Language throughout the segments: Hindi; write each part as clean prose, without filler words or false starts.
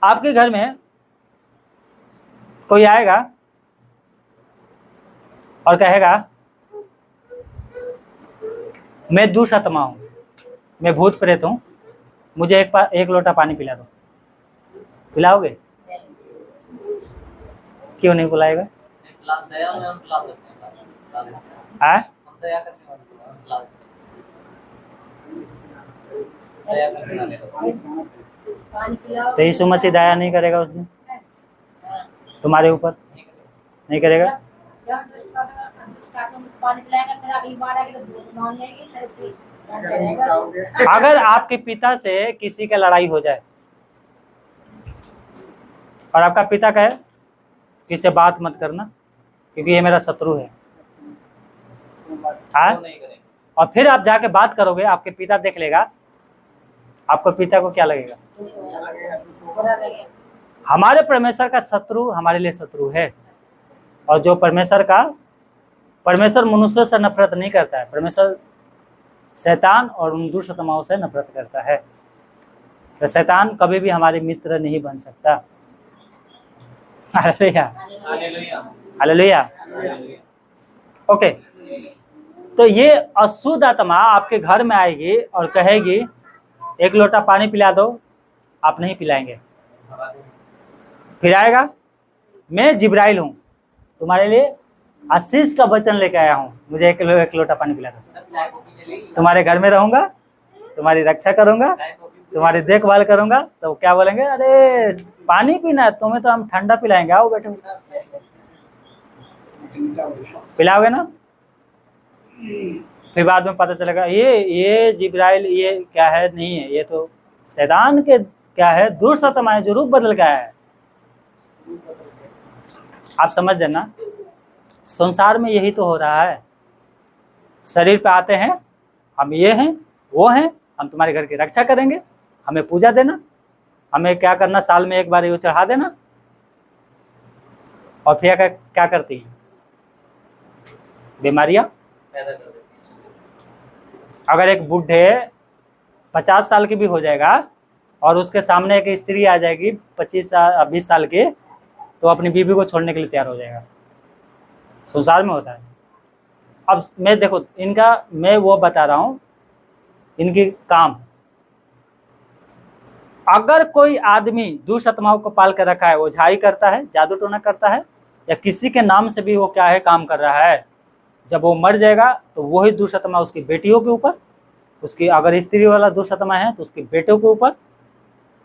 आपके घर में कोई आएगा और कहेगा मैं दुष्आत्मा हूं, मैं भूत प्रेत हूं, मुझे एक लोटा पानी पिला दो, पिलाओगे? क्यों नहीं पिलाएगा? तो यीशु मसीह दया नहीं करेगा उस दिन तुम्हारे ऊपर? नहीं करेगा? अगर आपके पिता से किसी का लड़ाई हो जाए और आपका पिता कहे कि इससे बात मत करना क्योंकि ये मेरा शत्रु है, और फिर आप जाके बात करोगे, आपके पिता देख लेगा, आपको पिता को क्या लगेगा? हमारे परमेश्वर का शत्रु हमारे लिए शत्रु है। और जो परमेश्वर मनुष्य से नफरत नहीं करता है, परमेश्वर शैतान और उन दुष्आत्माओं से नफरत करता है। तो शैतान कभी भी हमारे मित्र नहीं बन सकता। Hallelujah, hallelujah. ओके, तो ये अशुद्ध आत्मा आपके घर में आएगी और कहेगी एक लोटा पानी पिला दो, आप नहीं पिलाएंगे। फिर आएगा मैं जिब्राइल हूं, तुम्हारे लिए आशीष का वचन लेके आया हूं, मुझे एक लोटा पानी पिला दो। तुम्हारे घर में रहूंगा, तुम्हारी रक्षा करूंगा, तुम्हारी देखभाल करूंगा। तो क्या बोलेंगे? अरे पानी पीना है तुम्हें, तो हम ठंडा पिलाएंगे, आओ बैठो। पिलाओगे ना? फिर बाद में पता चलेगा ये जिब्राइल ये क्या है, नहीं है, ये तो शैतान के क्या है, दुष्आत्माएं जो रूप बदल गया है। आप समझ जाना, संसार में यही तो हो रहा है। शरीर पे आते हैं, हम ये हैं वो हैं, हम तुम्हारे घर की रक्षा करेंगे, हमें पूजा देना, हमें क्या करना, साल में एक बार ये चढ़ा देना। और फिर क्या करती हैं? बीमारियां पैदा कर देती हैं। अगर एक बूढ़े 50 साल की भी हो जाएगा और उसके सामने एक स्त्री आ जाएगी 20 साल की, तो अपनी बीवी को छोड़ने के लिए तैयार हो जाएगा। संसार में होता है। अब मैं देखो मैं वो बता रहा हूं इनकी काम। अगर कोई आदमी दुष्आत्माओं को पाल कर रखा है, वो झाई करता है, जादू टोना करता है, या किसी के नाम से भी वो क्या है काम कर रहा है, जब वो मर जाएगा तो वही दुष्आत्मा उसकी बेटियों के ऊपर, उसकी अगर स्त्री वाला दुष्आत्मा है तो उसकी बेटों के ऊपर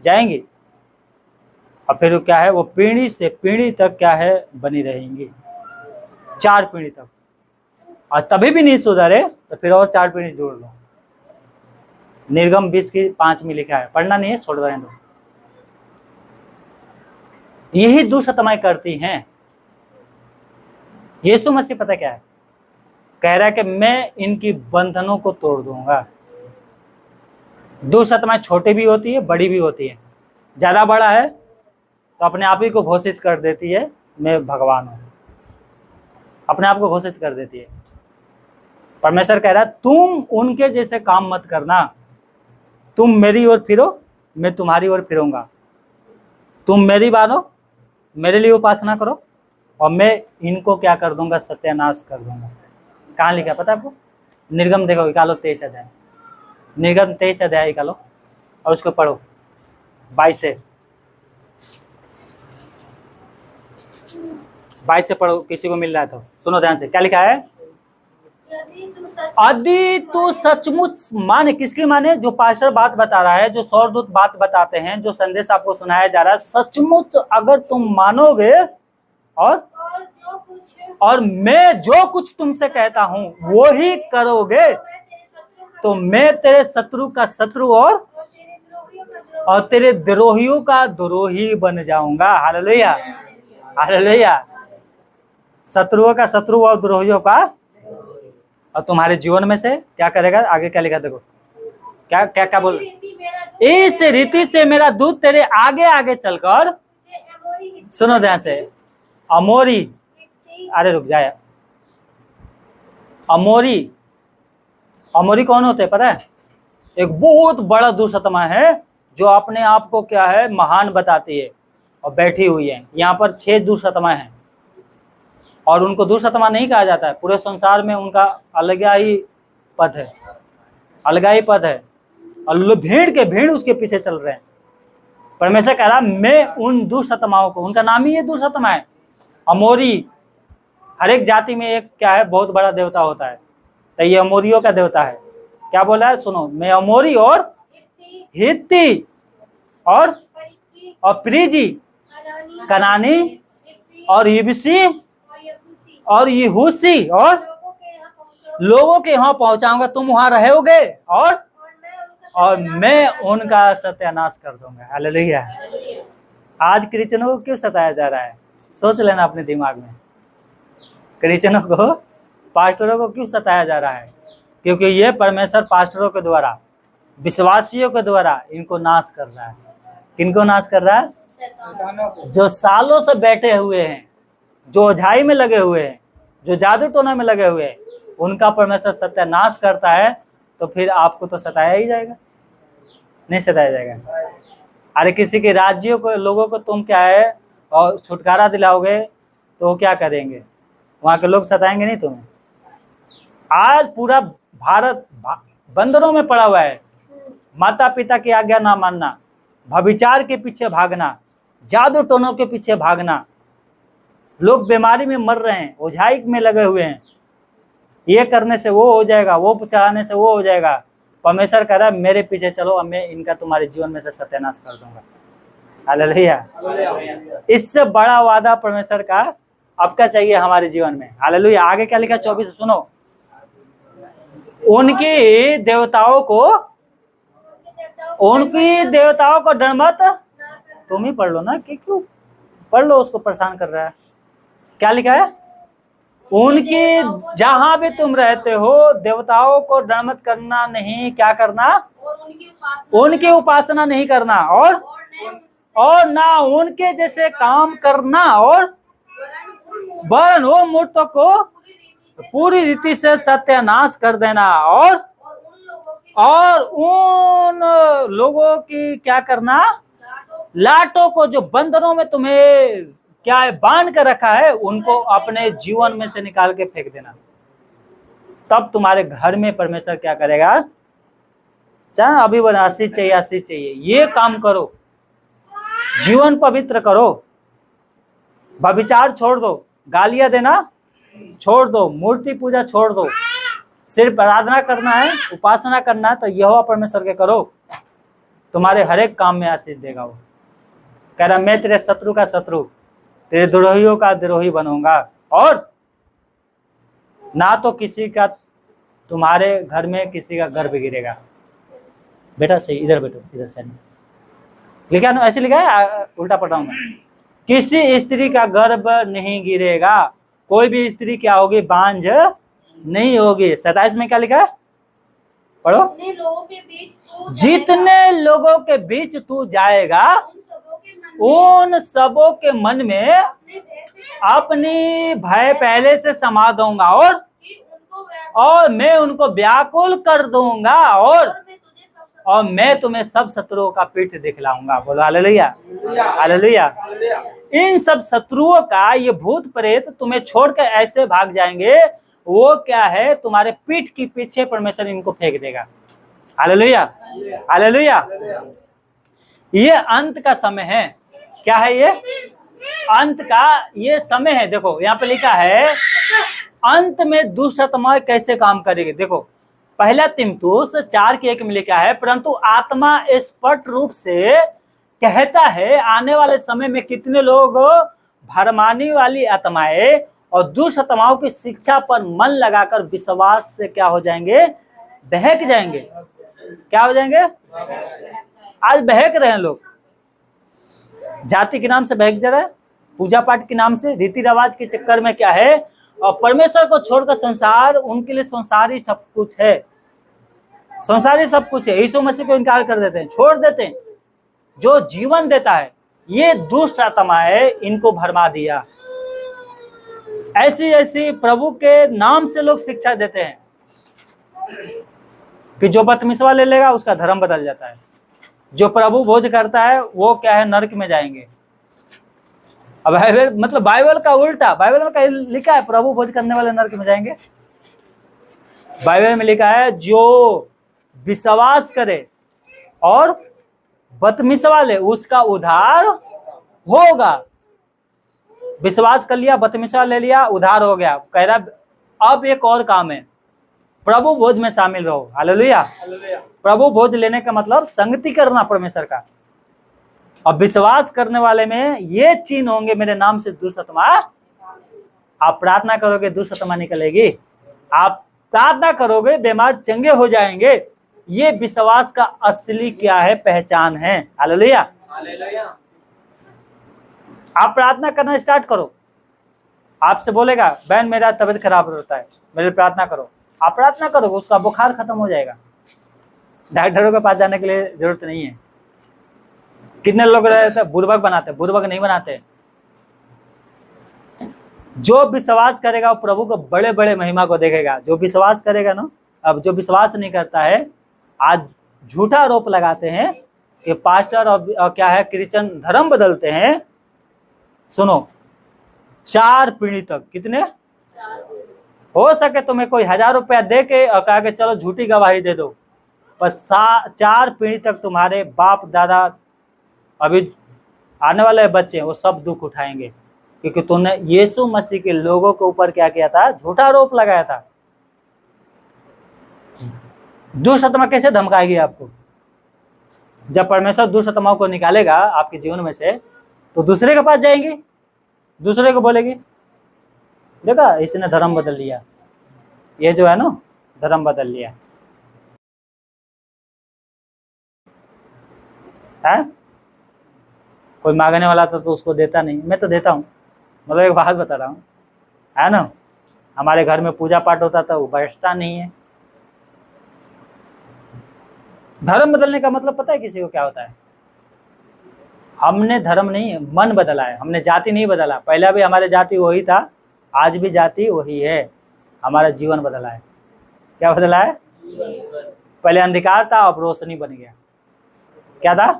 जाएंगी, और फिर क्या है वो पीढ़ी से पीढ़ी तक क्या है बनी रहेंगी, 4 पीढ़ी तक। और तभी भी नहीं सुधरे तो फिर और 4 पीढ़ी जोड़ लो। निर्गम 20:5 में लिखा है, पढ़ना नहीं है, छोड़ दें दो। यही दुष्आत्माएं करती हैं। यीशु मसीह पता क्या है कह रहा है कि मैं इनकी बंधनों को तोड़ दूंगा। दुष्आत्माएं छोटी भी होती है, बड़ी भी होती है। ज्यादा बड़ा है तो अपने आप ही को घोषित कर देती है मैं भगवान हूं, अपने आप को घोषित कर देती है। परमेश्वर कह रहा है तुम उनके जैसे काम मत करना, तुम मेरी ओर फिरो, मैं तुम्हारी ओर फिरूंगा। तुम मेरी मानो, मेरे लिए उपासना करो, और मैं इनको क्या कर दूंगा, सत्यानाश कर दूंगा। कहाँ लिखा पता है आपको? निर्गम देखो, निकालो 23 अध्याय, निर्गम 23 अध्याय निकालो और उसको पढ़ो 22 से पढ़ो। किसी को मिल रहा है तो सुनो ध्यान से, क्या लिखा है? यदि तू सचमुच माने, किसकी माने? जो पास्टर बात बता रहा है, जो स्वर्गदूत बात बताते हैं, जो संदेश आपको सुनाया जा रहा है, सचमुच अगर तुम मानोगे और मैं जो कुछ तुमसे कहता हूं वो ही करोगे, तो मैं तेरे शत्रु का शत्रु और तेरे द्रोहियों का द्रोही बन जाऊंगा। Hallelujah, hallelujah. शत्रुओं का शत्रु और द्रोहियों का, और तुम्हारे जीवन में से क्या करेगा? आगे क्या लिखा देखो, क्या क्या क्या बोल, इस रीति से मेरा दूत तेरे आगे आगे चलकर, सुनो ध्यान से, अमोरी, अरे रुक जाए, अमोरी कौन होते हैं पता है? एक बहुत बड़ा दुष्आत्मा है जो अपने आप को क्या है महान बताती है और बैठी हुई है। यहाँ पर 6 दुष्ट आत्माएं हैं और उनको दुष्ट आत्मा नहीं कहा जाता है, पूरे संसार में उनका अलग ही पद है, अलग ही पद है और भीड़ उसके पीछे चल रहे हैं। परमेश्वर कह रहा मैं उन दुष्ट आत्माओं को, उनका नाम ही ये दुष्ट आत्मा है, अमोरी। हर एक जाति में एक क्या है बहुत बड़ा देवता होता है, तो ये अमोरियों का देवता है। क्या बोला है सुनो, मैं अमोरी और हित्ती और प्रिजी, कनानी और यबूसी और यहूसी और लोगों के यहाँ पहुंचाऊंगा, तुम वहां रहोगे और मैं उनका सत्यानाश कर दूंगा। हालेलुया। आज क्रिश्चियनों को क्यों सताया जा रहा है? सोच लेना अपने दिमाग में, क्रिश्चियनों को, पास्टरों को क्यों सताया जा रहा है? क्योंकि ये परमेश्वर पास्टरों के द्वारा, विश्वासियों के द्वारा इनको नाश कर रहा है। किनको नाश कर रहा है? जो सालों से बैठे हुए हैं, जो ओझाई में लगे हुए हैं, जो जादू टोना में लगे हुए हैं, उनका परमेश्वर सत्यानाश करता है। तो फिर आपको तो सताया ही जाएगा, नहीं सताया जाएगा? अरे किसी के राज्यों को, लोगों को तुम क्या है और छुटकारा दिलाओगे तो वो क्या करेंगे? वहां के लोग सताएंगे नहीं तुम्हें? आज पूरा भारत बंदरों में पड़ा हुआ है। माता पिता की आज्ञा ना मानना, व्यभिचार के पीछे भागना, जादू टोनों के पीछे भागना, लोग बीमारी में मर रहे हैं, ओझाई में लगे हुए हैं, ये करने से वो हो जाएगा, वो चढ़ाने से वो हो जाएगा। परमेश्वर कह रहा है मेरे पीछे चलो, अब मैं इनका तुम्हारे जीवन में से सत्यानाश कर दूंगा। हालेलुया। इससे बड़ा वादा परमेश्वर का आपका चाहिए हमारे जीवन में। हालेलुया। आगे क्या लिखा 24 सुनो, उनकी देवताओं को डर मत। तुम ही पढ़ लो ना, कि क्यों पढ़ लो, उसको परेशान कर रहा है। क्या लिखा है? उनकी, जहां भी तुम रहते हो, देवताओं को डर मत करना, नहीं क्या करना, उनकी उपासना नहीं करना और ना उनके जैसे काम करना, और वरन वो मूर्तों को पूरी रीति से सत्यानाश कर देना और उन लोगों की क्या करना, लाटों को जो बंदरों में तुम्हें क्या है बांध कर रखा है, उनको अपने जीवन में से निकाल के फेंक देना। तब तुम्हारे घर में परमेश्वर क्या करेगा? चाहे अभी आशीष चाहिए, आशीष चाहिए, ये काम करो, जीवन पवित्र करो, व्यभिचार छोड़ दो, गालियां देना छोड़ दो, मूर्ति पूजा छोड़ दो, सिर्फ आराधना करना है, उपासना करना है, तो यहोवा परमेश्वर के करो, तुम्हारे हर एक काम में आशीष देगा। वो कह रहा मैं तेरे शत्रु का शत्रु, तेरे द्रोहियों का द्रोही बनूंगा, और ना तो किसी का, तुम्हारे घर में किसी का गर्भ गिरेगा। बेटा सही, इधर बैठो, इधर से लिखा ना, ऐसे लिखा है, उल्टा पढ़ रहा हूं मैं। किसी स्त्री का गर्भ नहीं गिरेगा, कोई भी स्त्री क्या होगी? बांझ नहीं होगी। 27 में क्या लिखा है? पढ़ो। जितने लोगों के बीच तू जाएगा, उन सबों के मन में अपनी भय पहले से समा दूंगा, और मैं उनको व्याकुल कर दूंगा, और मैं तुम्हें सब शत्रुओं का पीठ दिखलाऊंगा। बोलो हालेलुया, हालेलुया। इन सब शत्रुओं का, ये भूत प्रेत तुम्हें छोड़कर ऐसे भाग जाएंगे, वो क्या है, तुम्हारे पीठ की पीछे परमेश्वर इनको फेंक देगा। Hallelujah, hallelujah. ये अंत का समय है। क्या है ये? अंत का ये समय है। देखो यहाँ पे लिखा है अंत में दुष्ट आत्मा कैसे काम करेगी। देखो पहला तीमुथियुस 4:1 में लिखा है, परंतु आत्मा स्पष्ट रूप से कहता है आने वाले समय में कितने लोग भरमाने वाली आत्माएं और दुष्ट आत्माओं की शिक्षा पर मन लगाकर विश्वास से क्या हो जाएंगे? बहक जाएंगे। क्या हो जाएंगे? आज बहक रहे हैं लोग, जाति के नाम से बहक जा रहा है, पूजा पाठ के नाम से, रीति रिवाज के चक्कर में क्या है, और परमेश्वर को छोड़कर संसार, उनके लिए संसारी सब कुछ है, संसारी सब कुछ है। यीशु मसीह को इनकार कर देते हैं, छोड़ देते हैं। जो जीवन देता है, ये दुष्ट आत्मा है, इनको भरमा दिया। ऐसी ऐसी प्रभु के नाम से लोग शिक्षा देते हैं कि जो बदतमीजवा ले लेगा उसका धर्म बदल जाता है, जो प्रभु भोज करता है वो क्या है, नरक में जाएंगे। अब बाइबल मतलब बाइबल का उल्टा, बाइबल में क्या लिखा है, प्रभु भोज करने वाले नरक में जाएंगे। बाइबल में लिखा है जो विश्वास करे और बदमिशवा ले उसका उद्धार होगा। विश्वास कर लिया, बदमिशवा ले लिया, उद्धार हो गया। कह रहा अब एक और काम है, प्रभु भोज में शामिल रहो। हालेलुया। प्रभु भोज लेने का मतलब संगति करना परमेश्वर का। अब विश्वास करने वाले में ये चिन्ह होंगे, मेरे नाम से दुष्ट आत्मा, आप प्रार्थना करोगे दुष्ट आत्मा निकलेगी, आप प्रार्थना करोगे बीमार चंगे हो जाएंगे। ये विश्वास का असली क्या है, पहचान है। हालेलुया। आप प्रार्थना करना स्टार्ट करो, आपसे बोलेगा बहन मेरा तबीयत खराब होता है, मेरे प्रार्थना करो। आप प्रार्थना करोगे उसका बुखार खत्म हो जाएगा। डॉक्टरों के पास जाने के लिए जरूरत नहीं है। कितने लोग रहते हैं बुर्बक बनाते, बुर्बक नहीं बनाते। जो विश्वास करेगा वो प्रभु को बड़े बड़े महिमा को देखेगा। जो विश्वास करेगा ना, अब जो विश्वास नहीं करता है, आज झूठा आरोप लगाते हैं कि पास्टर और क्या है क्रिश्चियन धर्म बदलते हैं। सुनो, 4 पीढ़ी तक, कितने हो सके तुम्हें कोई 1000 रुपया दे के और कहा कि चलो झूठी गवाही दे दो, पर 4 पीढ़ी तक तुम्हारे बाप दादा, अभी आने वाले बच्चे वो सब दुख उठाएंगे, क्योंकि तुमने यीशु मसीह के लोगों के ऊपर क्या किया था, झूठा आरोप लगाया था। दुष्ट आत्मा कैसे धमकाएगी आपको? जब परमेश्वर दुष्ट आत्माओं को निकालेगा आपके जीवन में से, तो दूसरे के पास जाएंगी, दूसरे को बोलेगी देखा इसने धर्म बदल लिया, ये जो है ना धर्म बदल लिया है। कोई मांगने वाला था तो उसको देता नहीं, मैं तो देता हूँ। मतलब एक बात बता रहा हूँ, है ना, हमारे घर में पूजा पाठ होता था, वो बैठता नहीं है। धर्म बदलने का मतलब पता है किसी को क्या होता है? हमने धर्म नहीं, मन बदला है, हमने जाति नहीं बदला। पहले भी हमारे जाति वही था, आज भी जाति वही है, हमारा जीवन बदला है। क्या बदला है? पहले अंधकार था, अब रोशनी बन गया। क्या था?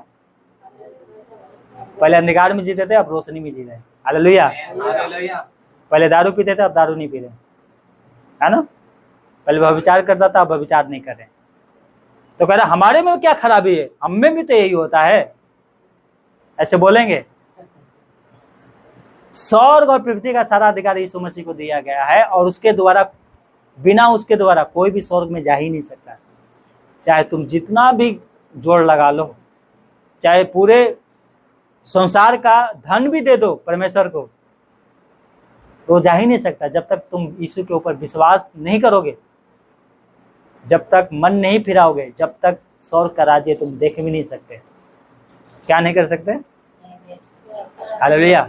पहले अंधकार में जीते थे, अब रोशनी में जी रहे। हालेलुया। पहले दारू पीते थे, अब दारू नहीं पी रहे, है ना। पहले व्यभिचार करता था, अब व्यभिचार नहीं कर रहे। तो कह रहा हमारे में क्या खराबी है, हम में भी तो यही होता है, ऐसे बोलेंगे। स्वर्ग और पृथ्वी का सारा अधिकार यीशु मसीह को दिया गया है, और उसके द्वारा, बिना उसके द्वारा कोई भी स्वर्ग में जा ही नहीं सकता। चाहे तुम जितना भी जोड़ लगा लो, चाहे पूरे संसार का धन भी दे दो परमेश्वर को, तो जा ही नहीं सकता जब तक तुम यीशु के ऊपर विश्वास नहीं करोगे, जब तक मन नहीं फिराओगे, जब तक स्वर्ग का राज्य तुम देख भी नहीं सकते। क्या नहीं कर सकते? हालेलुया।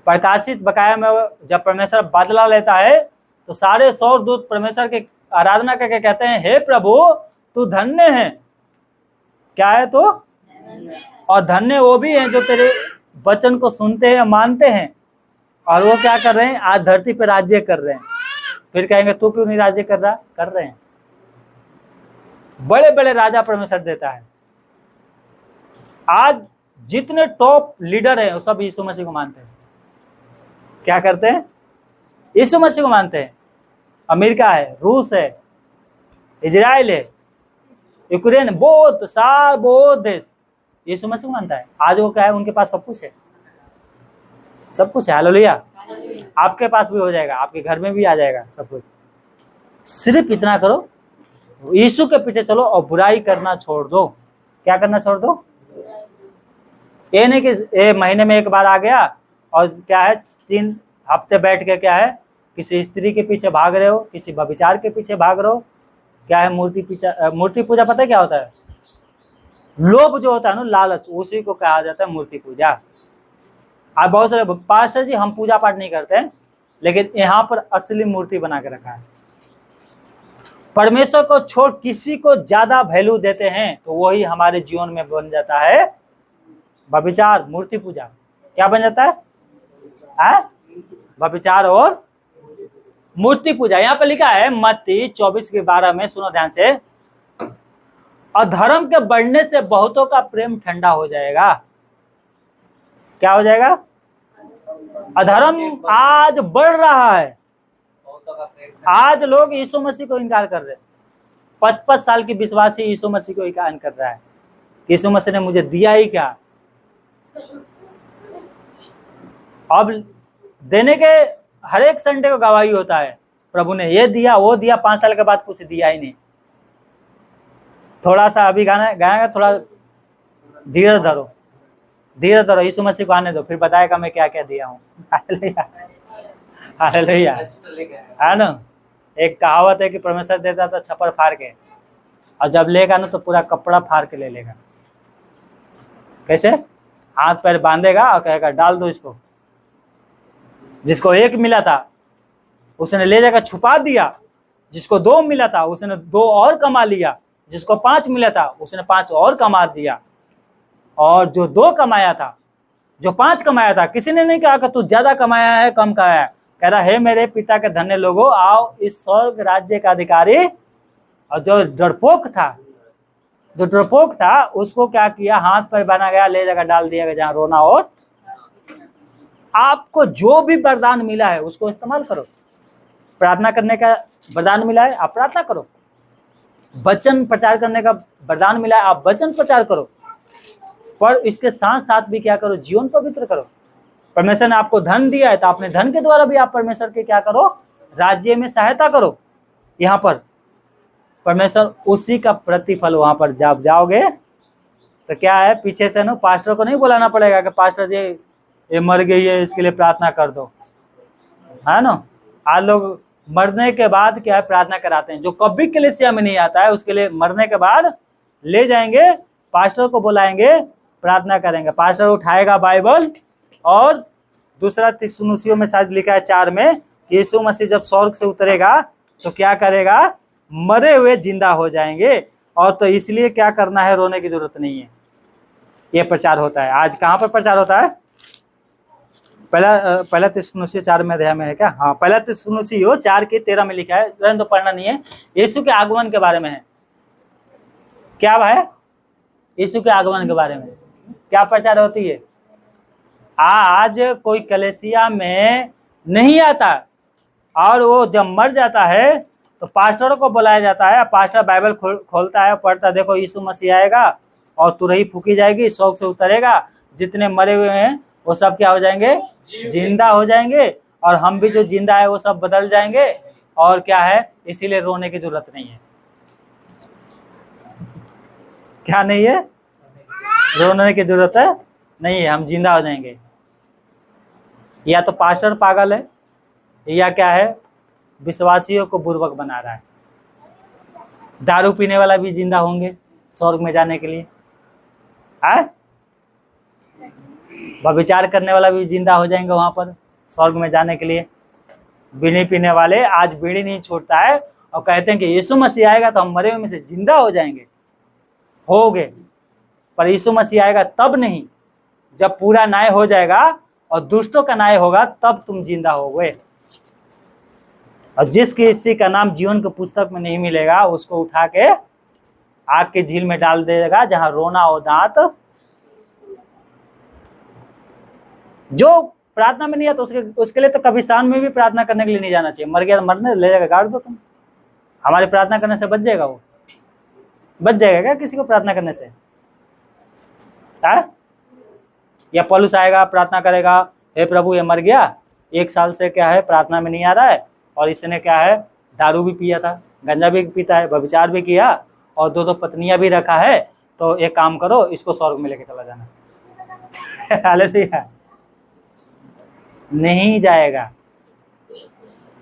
प्रकाशित बकाया में जब परमेश्वर बदला लेता है तो सारे स्वर्गदूत परमेश्वर के आराधना करके कहते हैं, हे प्रभु तू धन्य है। क्या है तो? और धन्य वो भी हैं जो तेरे वचन को सुनते हैं, मानते हैं, और वो क्या कर रहे हैं, आज धरती पे राज्य कर रहे हैं। फिर कहेंगे तू क्यों नहीं राज्य कर रहा? कर रहे हैं। बड़े बड़े राजा परमेश्वर देता है। आज जितने टॉप लीडर हैं वो सब यीशु मसीह को मानते हैं। क्या करते हैं? यीशु मसीह को मानते हैं। अमेरिका है, रूस है, इजराइल है, यूक्रेन, बहुत देश यीशु मसीह को मानता है। आज वो क्या है, उनके पास सब कुछ है, सब कुछ है। हालेलुया। आपके पास भी हो जाएगा, आपके घर में भी आ जाएगा सब कुछ। सिर्फ इतना करो, यीशु के पीछे चलो और बुराई करना छोड़ दो। क्या करना छोड़ दो? ये नहीं कि महीने में एक बार आ गया और क्या है 3 हफ्ते बैठ के क्या है किसी स्त्री के पीछे भाग रहे हो, किसी व्यभिचार के पीछे भाग रहे हो। क्या है मूर्ति पूजा पता है क्या होता है? लोभ जो होता है ना, लालच, उसी को कहा जाता है मूर्ति पूजा। आप बहुत सारे पास्टर जी हम पूजा पाठ नहीं करते हैं, लेकिन यहाँ पर असली मूर्ति बना के रखा है। परमेश्वर को छोड़ किसी को ज्यादा वैल्यू देते हैं तो वही हमारे जीवन में बन जाता है व्यभिचार, मूर्ति पूजा। क्या बन जाता है? व्यभिचार और मूर्ति पूजा। यहाँ पे लिखा है मत्ती 24:12 में, सुनो ध्यान से, अधर्म के बढ़ने से बहुतों का प्रेम ठंडा हो जाएगा। क्या हो जाएगा? अधर्म आज बढ़ रहा है। आज लोग यीशु मसीह को इनकार कर रहे हैं। 55 साल की विश्वासी यीशु मसीह को इनकार कर रहा है। यीशु मसीह ने मुझे दिया ही क्या? अब देने के हर एक संडे को गवाही होता है, प्रभु ने ये दिया वो दिया, 5 साल के बाद कुछ दिया ही नहीं। थोड़ा सा अभी गाना गाएगा, थोड़ा धीरे धरो, धीरे धरो, यीशु मसीह को आने दो, फिर बताएगा मैं क्या क्या दिया हूँ। हालेलुया, है ना। एक कहावत है कि परमेश्वर देता था छप्पर फाड़ के, और जब लेगा ना तो पूरा कपड़ा फाड़ के ले लेगा। कैसे? हाथ पैर बांधेगा और कहेगा डाल दो इसको। जिसको 1 मिला था उसने ले जाकर छुपा दिया, जिसको 2 मिला था उसने 2 और कमा लिया, जिसको 5 मिला था उसने 5 और कमा दिया, और जो 2 कमाया था, जो 5 कमाया था, किसी ने नहीं कहा कि तू ज्यादा कमाया है कम कमाया है। कह रहा है मेरे पिता के धन्य लोगों, आओ इस स्वर्ग राज्य का अधिकारी। और जो डरपोक था उसको क्या किया? हाथ पर बना गया, ले जाकर डाल दिया गया जहां रोना। और आपको जो भी वरदान मिला है उसको इस्तेमाल करो। प्रार्थना करने का वरदान मिला है, आप प्रार्थना करो। वचन प्रचार करने का वरदान मिला है, आप वचन प्रचार करो। पर इसके साथ साथ भी क्या करो? जीवन पवित्र करो। परमेश्वर ने आपको धन दिया है तो अपने धन के द्वारा भी आप परमेश्वर के क्या करो? राज्य में सहायता करो। यहाँ पर परमेश्वर उसी का प्रतिफल, वहां पर जब जाओगे तो क्या है, पीछे से ना पास्टर को नहीं बुलाना पड़ेगा कि पास्टर जी ये मर गई है इसके लिए प्रार्थना कर दो, है ना। आज लोग मरने के बाद क्या है, प्रार्थना कराते हैं। जो कभी कलीसिया में नहीं आता है उसके लिए मरने के बाद ले जाएंगे, पास्टर को बुलाएंगे, प्रार्थना करेंगे। पास्टर उठाएगा बाइबल, और दूसरा थिस्सलुनीसियों में शायद लिखा है 4 में कि यीशु मसीह जब स्वर्ग से उतरेगा तो क्या करेगा? मरे हुए जिंदा हो जाएंगे। और तो इसलिए क्या करना है, रोने की जरूरत नहीं है। ये प्रचार होता है। आज कहाँ पर प्रचार होता है? पहला थिस्सलुनीसियों 4 में अध्याय में है क्या? हाँ, पहला थिस्सलुनीसियों 4:13 में लिखा है, तो पढ़ना नहीं है। यीशु के आगमन के बारे में है। क्या है? यीशु के आगमन के बारे में क्या प्रचार होती है? आज कोई कलीसिया में नहीं आता, और वो जब मर जाता है तो पास्टरों को बुलाया जाता है। पास्टर बाइबल खोलता है, पढ़ता, देखो यीशु मसीह आएगा और तुरही फूकी जाएगी, स्वर्ग से उतरेगा, जितने मरे हुए हैं वो सब क्या हो जाएंगे? जिंदा हो जाएंगे, और हम भी जो जिंदा है वो सब बदल जाएंगे। और क्या है, इसीलिए रोने की जरूरत नहीं है। क्या नहीं है? रोने की जरूरत है नहीं है, हम जिंदा हो जाएंगे। या तो पास्टर पागल है, या क्या है, विश्वासियों को बुर्बक बना रहा है। दारू पीने वाला भी जिंदा होंगे स्वर्ग में जाने के लिए, है? व्यभिचार करने वाला भी जिंदा हो जाएंगे वहां पर स्वर्ग में जाने के लिए। बीड़ी पीने वाले आज बीड़ी नहीं छोड़ता है और कहते हैं कि यीशु मसीह आएगा तो हम मरे हुए में से जिंदा हो जाएंगे। होगे, पर यीशु मसीह आएगा तब नहीं, जब पूरा न्याय हो जाएगा और दुष्टों का न्याय होगा, तब तुम जिंदा होगे। और जिस किसी का नाम जीवन की पुस्तक में नहीं मिलेगा उसको उठा के आग के झील में डाल देगा, जहां रोना और दांत। जो प्रार्थना में नहीं आता उसके लिए तो कब्रिस्तान में भी प्रार्थना करने के लिए नहीं जाना चाहिए। मर गया तो मरने, ले जाकर गाड़ दो तुम। हमारी प्रार्थना करने से बच जाएगा वो? बच जाएगा क्या किसी को प्रार्थना करने से? है? या पौलुस आएगा प्रार्थना करेगा, हे प्रभु ये मर गया, 1 साल से क्या है प्रार्थना में नहीं आ रहा है, और इसने क्या है दारू भी पिया था, गंजा भी पीता है, व्यभिचार भी किया, और 2 पत्नियां भी रखा है, तो एक काम करो इसको स्वर्ग में लेके चला जाना। हालेलुया। नहीं जाएगा।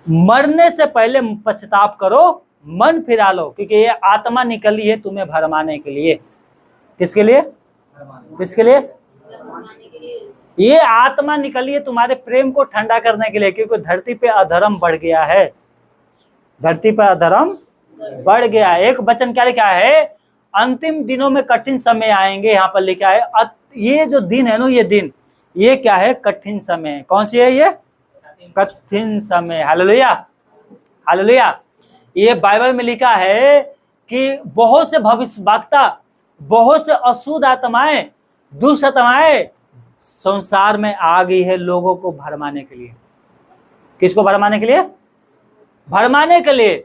मरने से पहले पश्चाताप करो, मन फिरा लो, क्योंकि ये आत्मा निकली है तुम्हें भरमाने के लिए। किसके लिए? किसके लिए? ये आत्मा निकली है तुम्हारे प्रेम को ठंडा करने के लिए, क्योंकि धरती पे अधर्म बढ़ गया है। धरती पर अधर्म बढ़ गया है। एक वचन क्या लिखा है? अंतिम दिनों में कठिन समय आएंगे। यहाँ पर लिखा है ये जो दिन है ना, ये दिन, ये क्या है? कठिन समय। कौन सी है ये? कठिन समय। Hallelujah, hallelujah. ये बाइबल में लिखा है कि बहुत से भविष्यवक्ता, बहुत से अशुद्ध आत्माएं, दुष्ट आत्माएं संसार में आ गई है लोगों को भरमाने के लिए। किसको भरमाने के लिए? भरमाने के लिए।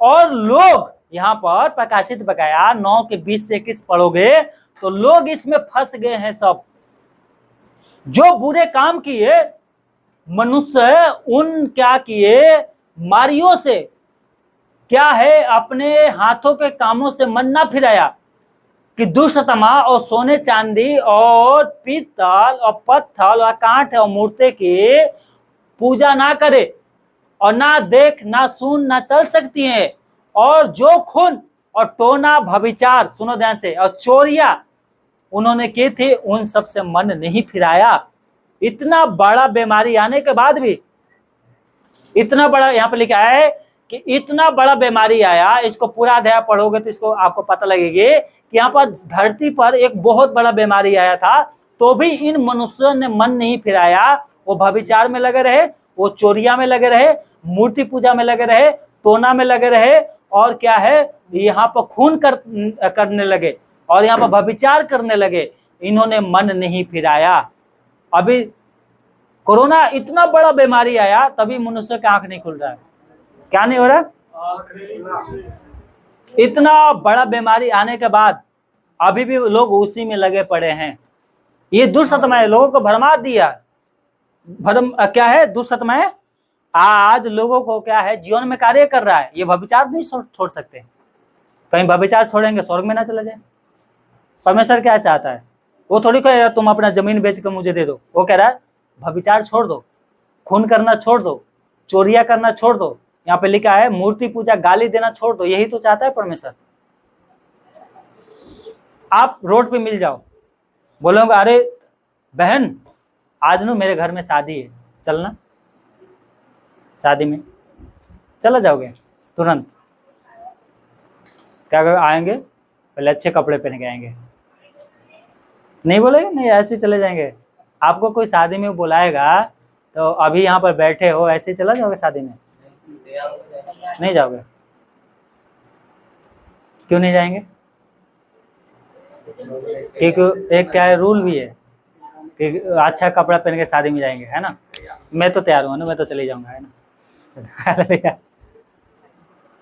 और लोग यहाँ पर प्रकाशित बकाया 9 के 20 से 21 पढ़ोगे तो लोग इसमें फंस गए हैं। सब जो बुरे काम किए मनुष्य, उन क्या किए, मारियों से क्या है, अपने हाथों के कामों से मन ना फिराया कि दुष्टतमा और सोने चांदी और पीतल और पत्थर और कांट और मूर्ति की पूजा ना करे और ना देख ना सुन ना चल सकती हैं। और जो खून और टोना भविचार, सुनो ध्यान से, और चोरियां उन्होंने की थी, उन सब से मन नहीं फिराया। इतना बड़ा बीमारी आने के बाद भी, इतना बड़ा, यहाँ पे लिखा है कि इतना बड़ा बीमारी आया, इसको पूरा अध्याय पढ़ोगे तो इसको आपको पता लगेगी कि यहाँ पर धरती पर एक बहुत बड़ा बीमारी आया था, तो भी इन मनुष्यों ने मन नहीं फिराया। वो भविचार में लगे रहे, वो चोरिया में लगे रहे, मूर्ति पूजा में लगे रहे, टोना में लगे रहे, और क्या है, यहाँ पर खून करने लगे और यहाँ पर भविचार करने लगे। इन्होंने मन नहीं फिराया। अभी कोरोना इतना बड़ा बीमारी आया, तभी मनुष्य का आंख नहीं खुल रहा है। क्या नहीं हो रहा? इतना बड़ा बीमारी आने के बाद अभी भी लोग उसी में लगे पड़े हैं। ये दुष्ट आत्माएं लोगों को भरमा दिया। क्या है? दुष्ट आत्माएं आज लोगों को क्या है, जीवन में कार्य कर रहा है। ये व्यभिचार नहीं छोड़ सकते। कहीं व्यभिचार छोड़ेंगे स्वर्ग में ना चला जाए। परमेश्वर क्या चाहता है? वो थोड़ी कह रहा तुम अपना जमीन बेच कर मुझे दे दो। वो कह रहा है व्यभिचार छोड़ दो, खून करना छोड़ दो, चोरिया करना छोड़ दो, यहाँ पे लिखा है मूर्ति पूजा गाली देना छोड़ दो। यही तो चाहता है परमेश्वर। आप रोड पे मिल जाओ, बोलोगे अरे बहन आज नो मेरे घर में शादी है, चलना। शादी में चला जाओगे तुरंत? क्या आएंगे? पहले अच्छे कपड़े पहन के आएंगे, नहीं बोलेगे नहीं, ऐसे चले जाएंगे। आपको कोई शादी में बुलाएगा तो अभी यहाँ पर बैठे हो, ऐसे ही चला जाओगे शादी में? नहीं जाओगे। क्यों नहीं जाएंगे? क्योंकि एक क्या है, रूल भी है कि अच्छा कपड़ा पहन के शादी में जाएंगे, है ना। मैं तो तैयार हूँ ना, मैं तो चले जाऊंगा, है ना।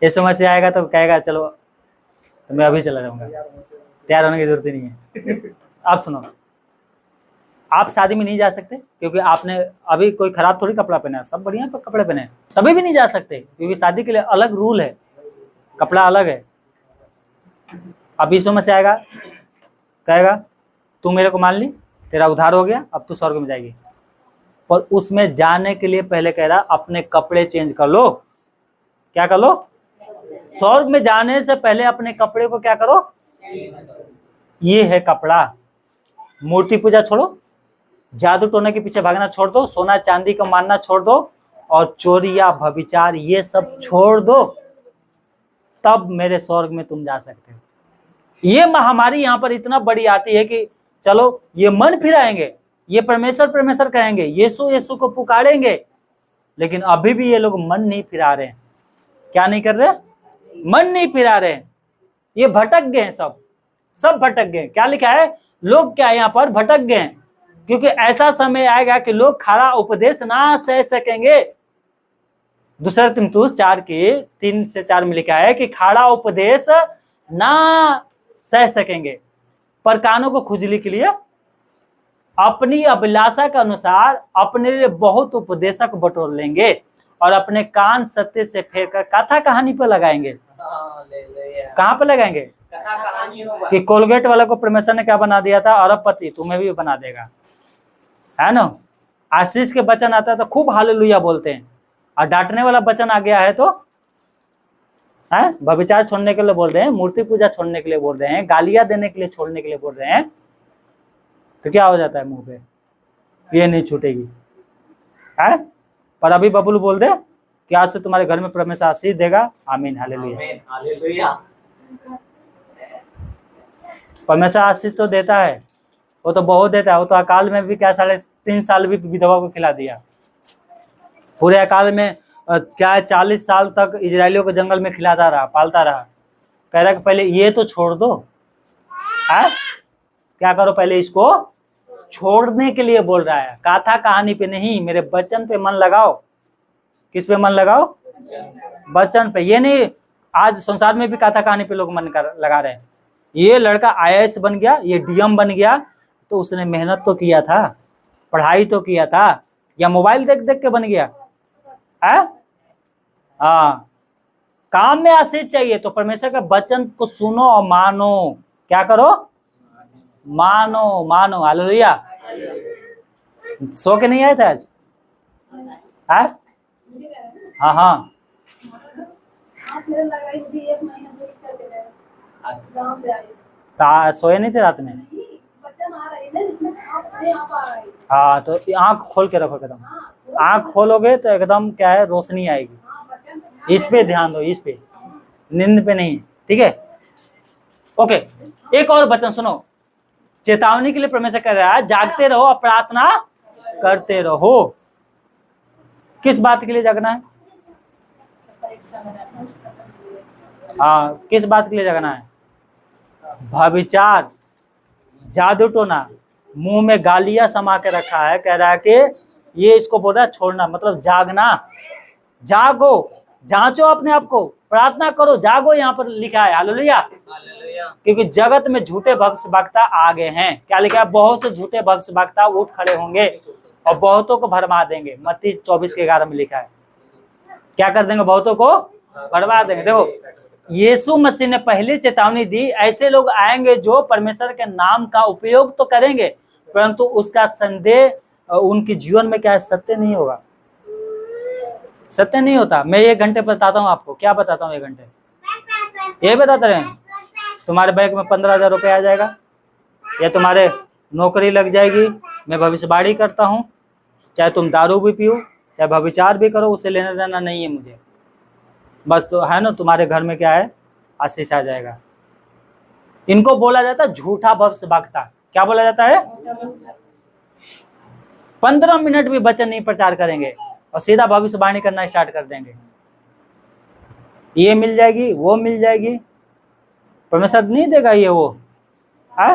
ये समझ से आएगा तो कहेगा चलो, तो मैं अभी चला जाऊंगा। तैयार होने की जरूरत ही नहीं है। आप सुनो, आप शादी में नहीं जा सकते क्योंकि आपने अभी कोई खराब थोड़ी कपड़ा पहना है, सब बढ़िया कपड़े पहने, तभी भी नहीं जा सकते क्योंकि शादी के लिए अलग रूल है, कपड़ा अलग है। अब यीशु मसीह आएगा, कहेगा तू मेरे को मान ली, तेरा उद्धार हो गया, अब तू स्वर्ग में जाएगी। पर उसमें जाने के लिए पहले कह रहा अपने कपड़े चेंज कर लो। क्या कर लो? स्वर्ग में जाने से पहले अपने कपड़े को क्या करो? ये है कपड़ा। मूर्ति पूजा छोड़ो, जादू टोने के पीछे भागना छोड़ दो, सोना चांदी को मानना छोड़ दो, और चोरी या भविचार ये सब छोड़ दो, तब मेरे स्वर्ग में तुम जा सकते हो। ये महामारी यहाँ पर इतना बड़ी आती है कि चलो ये मन फिराएंगे, ये परमेश्वर परमेश्वर कहेंगे, यीशु यीशु को पुकारेंगे, लेकिन अभी भी ये लोग मन नहीं फिरा रहे हैं। क्या नहीं कर रहे? मन नहीं फिरा रहे हैं। ये भटक गए हैं, सब भटक गए। क्या लिखा है? लोग क्या यहाँ पर भटक गए हैं, क्योंकि ऐसा समय आएगा कि लोग खरा उपदेश ना सह सकेंगे। दूसरा तिमुथियुस 4 के 3 से 4 में लिखा है कि खरा उपदेश ना सह सकेंगे, पर कानों को खुजली के लिए अपनी अभिलाषा के अनुसार अपने लिए बहुत उपदेशक बटोर लेंगे और अपने कान सत्य से फेरकर कथा कहानी पर लगाएंगे। कहाँ पे लगाएंगे? कि कोलगेट वाला को परमेश्वर ने क्या बना दिया था? अरबपति, तुम्हें भी बना देगा, है ना। आशीष के वचन आता है तो खूब हालेलुया बोलते हैं, और डांटने वाला वचन आ गया है तो है व्यभिचार छोड़ने के लिए बोल रहे हैं, मूर्ति पूजा छोड़ने के लिए बोल रहे हैं, गालियां देने के लिए छोड़ने के लिए बोल रहे हैं, तो क्या हो जाता है मुंह पे? ये नहीं छूटेगी, है। पर अभी बबुल बोल दे कि आज से तुम्हारे घर में परमेश्वर आशीष देगा। आमीन, हालेलुया। परमेश्वर आशीष तो देता है, वो तो बहुत देता है। वो तो अकाल में भी क्या 3.5 साल भी विधवा को खिला दिया। पूरे अकाल में क्या 40 साल तक इजरायलियों को जंगल में खिलाता रहा, पालता रहा। कह रहा है कि पहले ये तो छोड़ दो। है क्या करो, पहले इसको छोड़ने के लिए बोल रहा है, कथा कहानी पे नहीं, मेरे वचन पे मन लगाओ। किस पे मन लगाओ? वचन पे। ये नहीं आज संसार में भी कथा कहानी पे लोग मन लगा रहे हैं। ये लड़का IAS बन गया, ये DM बन गया, तो उसने मेहनत तो किया था, पढ़ाई तो किया था, या मोबाइल देख देख के बन गया है? हाँ, काम में आशीष चाहिए तो परमेश्वर का वचन को सुनो और मानो। क्या करो? मानो, मानो। हालेलुया। सो के नहीं आए थे आज? हाँ हाँ, सोए नहीं थे रात में? हाँ, तो आंख खोल के रखो एकदम। आंख खोलोगे तो एकदम क्या है, रोशनी आएगी। इस पे ध्यान दो, इस पे, नींद पे नहीं। ठीक है, ओके। एक और वचन सुनो, चेतावनी के लिए परमेश्वर कह रहा है, जागते रहो और प्रार्थना करते रहो। किस बात के लिए जागना है? हाँ, किस बात के लिए जागना है? भविचार, जादू टोना, मुंह में गालियां समा के रखा है, कह रहा है कि ये इसको बोल रहा है छोड़ना, मतलब जागना। जागो, जांचो अपने आप को, प्रार्थना करो, जागो, यहाँ पर लिखा है। हालेलुया। क्योंकि जगत में झूठे भविष्यवक्ता आ गए हैं। क्या लिखा है? बहुत से झूठे भविष्यवक्ता उठ खड़े होंगे और बहुतों को भरमा देंगे। मत्ती 24:11 में लिखा है। क्या कर देंगे? बहुतों को भरमा देंगे। देखो, यीशु मसीह ने पहले चेतावनी दी, ऐसे लोग आएंगे जो परमेश्वर के नाम का उपयोग तो करेंगे, परंतु उसका संदेह उनके जीवन में क्या है, सत्य नहीं होगा। सत्य नहीं होता। मैं 1 घंटे बताता हूँ आपको। क्या बताता हूँ 1 घंटे? ये बताते रहे, तुम्हारे बैंक में 15,000 रुपये आ जाएगा, या तुम्हारे नौकरी लग जाएगी। मैं भविष्यवाणी करता हूँ, चाहे तुम दारू भी पियो, चाहे भविचार भी करो, उसे लेना देना नहीं है मुझे। बस तो है ना, तुम्हारे घर में क्या है, आशीष आ जाएगा। इनको बोला जाता है झूठा भविष्यवक्ता। क्या बोला जाता है? 15 मिनट भी वचन नहीं प्रचार करेंगे और सीधा भविष्यवाणी करना स्टार्ट कर देंगे। ये मिल जाएगी, वो मिल जाएगी, परमेश्वर नहीं देगा ये वो। है?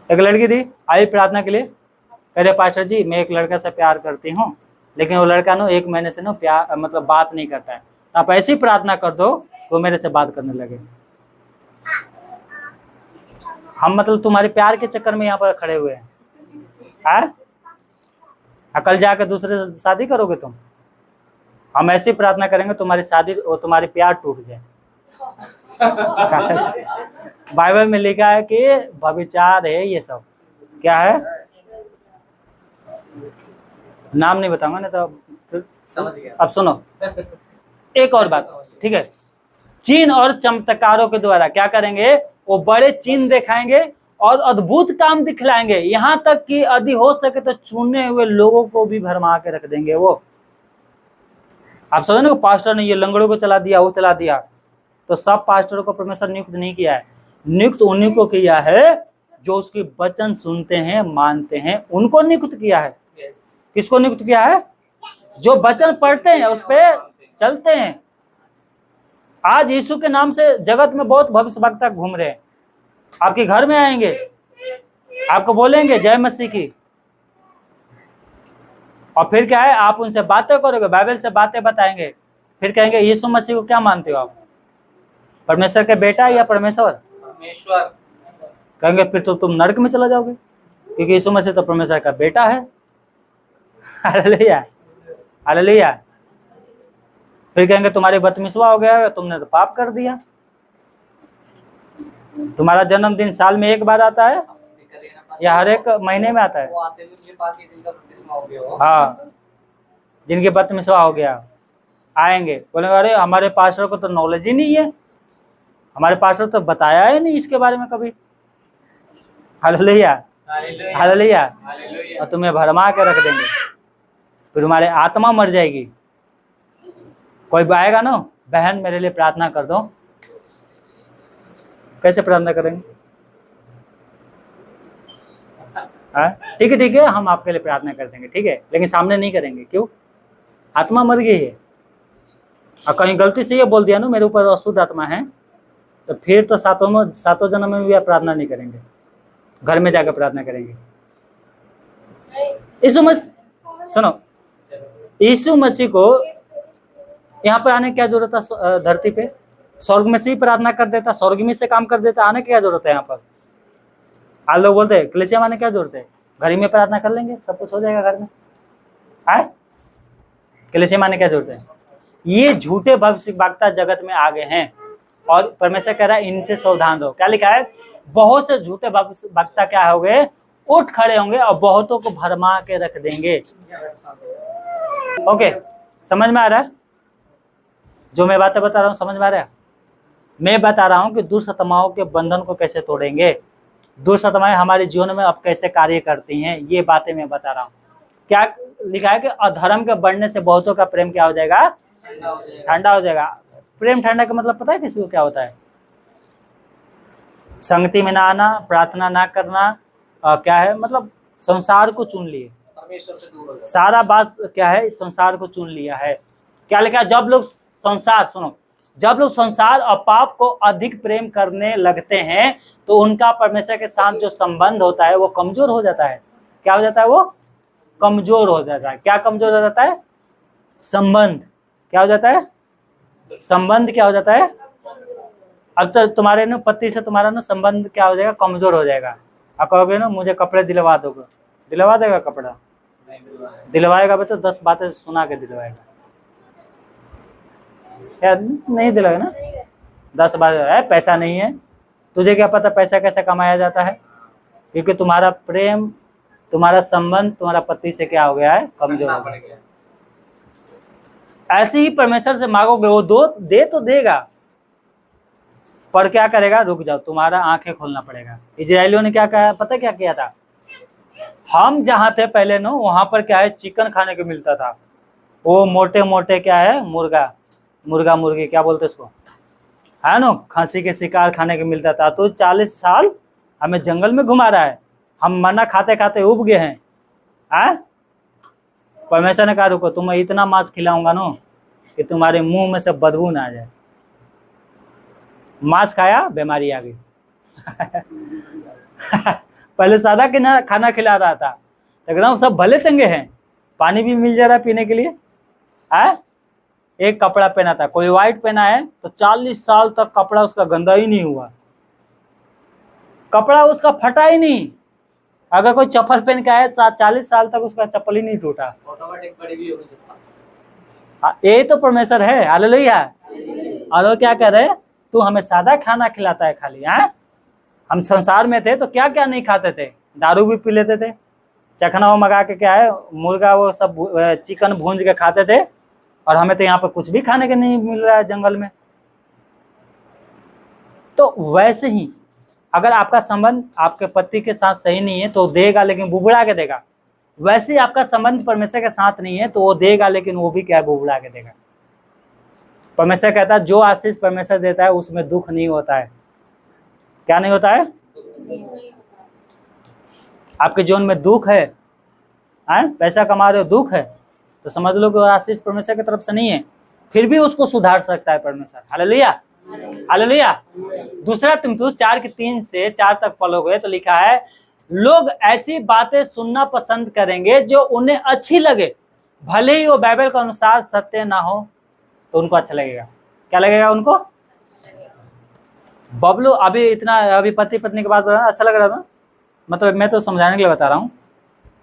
एक लड़की थी, आई प्रार्थना के लिए, कह रहे पास्टर जी मैं एक लड़का से प्यार करती हूँ, लेकिन वो लड़का ना 1 महीने से ना प्यार मतलब बात नहीं करता है। आप ऐसी प्रार्थना कर दो तो मेरे से बात करने लगे। हम मतलब तुम्हारे प्यार के चक्कर में यहाँ पर खड़े हुए हैं। कल जाकर दूसरे से शादी करोगे तुम? हम ऐसी प्रार्थना करेंगे तुम्हारी शादी और तुम्हारी प्यार टूट जाए। बाइबल में लिखा है कि व्यभिचार है ये सब। क्या है? नाम नहीं बताऊंगा, नहीं तो समझ गया। अब सुनो एक और बात, ठीक है। चिन्ह और चमत्कारों के द्वारा क्या करेंगे? वो बड़े चिन्ह दिखाएंगे और अद्भुत काम दिखलाएंगे, यहाँ तक कि यदि हो सके तो चुने हुए लोगों को भी भरमा के रख देंगे वो। आप समझे ना, पास्टर ने ये लंगड़ों को चला दिया, वो चला दिया, तो सब पास्टरों को परमेश्वर नियुक्त नहीं किया है। नियुक्त उन्हीं को किया है जो उसकी वचन सुनते हैं, मानते हैं, उनको नियुक्त किया है। किसको नियुक्त किया है? जो वचन पढ़ते हैं, उस पे चलते हैं। आज यीशु के नाम से जगत में बहुत भविष्यवक्ता घूम रहे हैं। आपके घर में आएंगे, आपको बोलेंगे जय मसीह की, और फिर क्या है, आप उनसे बातें करोगे, बाइबल से बातें बताएंगे, फिर कहेंगे यीशु मसीह को क्या मानते हो आप? परमेश्वर के बेटा या परमेश्वर? परमेश्वर। कहेंगे फिर तो तुम नरक में चला जाओगे, क्योंकि यीशु मसीह तो परमेश्वर का बेटा है। Hallelujah, hallelujah. फिर कहेंगे तुम्हारे बदमिसवा हो गया, तुमने तो पाप कर दिया। तुम्हारा जन्मदिन साल में 1 बार आता है या हर एक महीने में आता है? हाँ, जिनके बदमिसवा हो गया आएंगे, बोलेंगे अरे हमारे पास्टर को तो नॉलेज ही नहीं है, हमारे पास्टर तो बताया ही नहीं इसके बारे में कभी। Hallelujah, hallelujah. और तुम्हें भरमा के रख देंगे, फिर तुम्हारी आत्मा मर जाएगी। कोई आएगा ना, बहन मेरे लिए प्रार्थना कर दो, कैसे प्रार्थना करेंगे? ठीक है ठीक है, हम आपके लिए प्रार्थना कर देंगे, ठीक है, लेकिन सामने नहीं करेंगे। क्यों? आत्मा मर गई है। और कहीं गलती से ये बोल दिया ना मेरे ऊपर अशुद्ध आत्मा है, तो फिर तो सातों जन्म में भी आप प्रार्थना नहीं करेंगे, घर में जाकर प्रार्थना करेंगे। यीशु मसीह सुनो, यीशु मसीह को यहाँ पर आने की क्या जरूरत है? धरती पे स्वर्ग में से ही प्रार्थना कर देता, स्वर्ग में से काम कर देता, आने की क्या जरूरत है यहाँ पर? आज लोग बोलते हैं कलीसिया में आने की क्या जरूरत है, घर ही में प्रार्थना कर लेंगे, सब कुछ हो जाएगा घर में। आए कलीसिया में आने की क्या जरूरत है? ये झूठे भविष्यवक्ता जगत में आ गए हैं और परमेश्वर कह रहा है इनसे सावधान रहो। क्या लिखा है? बहुत से झूठे भविष्यवक्ता क्या हो गए, उठ खड़े होंगे और बहुतों को भरमा के रख देंगे। ओके, समझ में आ रहा है जो मैं बातें बता रहा हूँ? समझ में आ रहा है? मैं बता रहा हूँ कि दुष्टआत्माओं के बंधन को कैसे तोड़ेंगे, दुष्टआत्माएं हमारे जीवन में अब कैसे कार्य करती हैं, ये बातें मैं बता रहा हूँ। क्या लिखा है कि अधर्म के बढ़ने से बहुतों का प्रेम क्या हो जाएगा? ठंडा हो जाएगा। प्रेम ठंडा का मतलब पता है किसी को क्या होता है? संगति में ना आना, प्रार्थना ना करना, क्या है मतलब संसार को चुन लिए, परमेश्वर से दूर हो जाओ। सारा बात क्या है, संसार को चुन लिया है। क्या लिखा है? जब लोग संसार, सुनो, जब लोग संसार और पाप को अधिक प्रेम करने लगते हैं तो उनका परमेश्वर के साथ जो संबंध होता है वो कमजोर हो जाता है। क्या हो जाता है? वो कमजोर हो जाता है। क्या कमजोर हो जाता है? संबंध। क्या हो जाता है? संबंध क्या हो जाता है? अब तो तुम्हारे ना पति से तुम्हारा ना संबंध क्या हो जाएगा? कमजोर हो जाएगा। आप कहोगे ना मुझे कपड़े दिलवा दोगे, दिलवा देगा कपड़ा? दिलवाएगा भी तो 10 बातें सुना के दिलवाएगा, क्या नहीं दिलाएगा ना? 10 बात है, पैसा नहीं है, तुझे क्या पता पैसा कैसे कमाया जाता है? क्योंकि तुम्हारा प्रेम, तुम्हारा संबंध तुम्हारा पति से क्या हो गया है? कमजोर हो गया। ऐसे ही परमेश्वर से मांगोगे वो दे तो देगा, पर क्या करेगा? रुक जाओ, तुम्हारा आंखें खोलना पड़ेगा। इजरायलियों ने क्या कहा पता क्या किया था? हम जहां थे पहले ना, वहां पर क्या है, चिकन खाने को मिलता था, वो मोटे मोटे क्या है, मुर्गा मुर्गी क्या बोलते उसको, है ना, खांसी के शिकार खाने को मिलता था। तो 40 साल हमें जंगल में घुमा रहा है, हम मना खाते खाते उब गए हैं। परमेश्वर ने कहा रुको, तुम्हें इतना मांस खिलाऊंगा ना कि तुम्हारे मुंह में से बदबू ना आ जाए। मांस खाया, बीमारी आ गई। पहले सादा खाना खिला रहा था, एकदम सब भले चंगे हैं, पानी भी मिल जा रहा है पीने के लिए। एक कपड़ा पहना था, कोई व्हाइट पहना है तो 40 साल तक कपड़ा उसका गंदा ही नहीं हुआ, कपड़ा उसका फटा ही नहीं। अगर कोई चप्पल पहन के आए 40 साल तक उसका चप्पल ही नहीं टूटा। ऑटोमेटिक बड़ी भी होगी। ये तो परमेश्वर है। हालेलुया। और वो क्या कर रहे हैं? तू हमें सादा खाना खिलाता है खाली। हम संसार में थे तो क्या क्या नहीं खाते थे, दारू भी पी लेते थे, चखना मंगा के क्या है, मुर्गा वो सब चिकन भूंज के खाते थे, और हमें तो यहाँ पर कुछ भी खाने के नहीं मिल रहा है जंगल में। तो वैसे ही अगर आपका संबंध आपके पति के साथ सही नहीं है तो देगा, लेकिन बुबड़ा के देगा। वैसे ही आपका संबंध परमेश्वर के साथ नहीं है तो वो देगा, लेकिन वो भी क्या है, बुबड़ा के देगा। परमेश्वर कहता है जो आशीष परमेश्वर देता है उसमें दुख नहीं होता है। क्या नहीं होता है? आपके जीवन में दुख है, पैसा कमा रहे हो, दुख है, तो समझ लो कि आशीष परमेश्वर की तरफ से नहीं है। फिर भी उसको सुधार सकता है परमेश्वर। Hallelujah, hallelujah. दूसरा तिमुथियुस 4:3 से 4 तक पढ़ोगे तो लिखा है, लोग ऐसी बातें सुनना पसंद करेंगे जो उन्हें अच्छी लगे, भले ही वो बाइबल के अनुसार सत्य ना हो तो उनको अच्छा लगेगा। क्या लगेगा उनको? बबलू अभी पति पत्नी के बात बता, अच्छा लग रहा था, मतलब मैं तो समझाने के लिए बता रहा हूँ।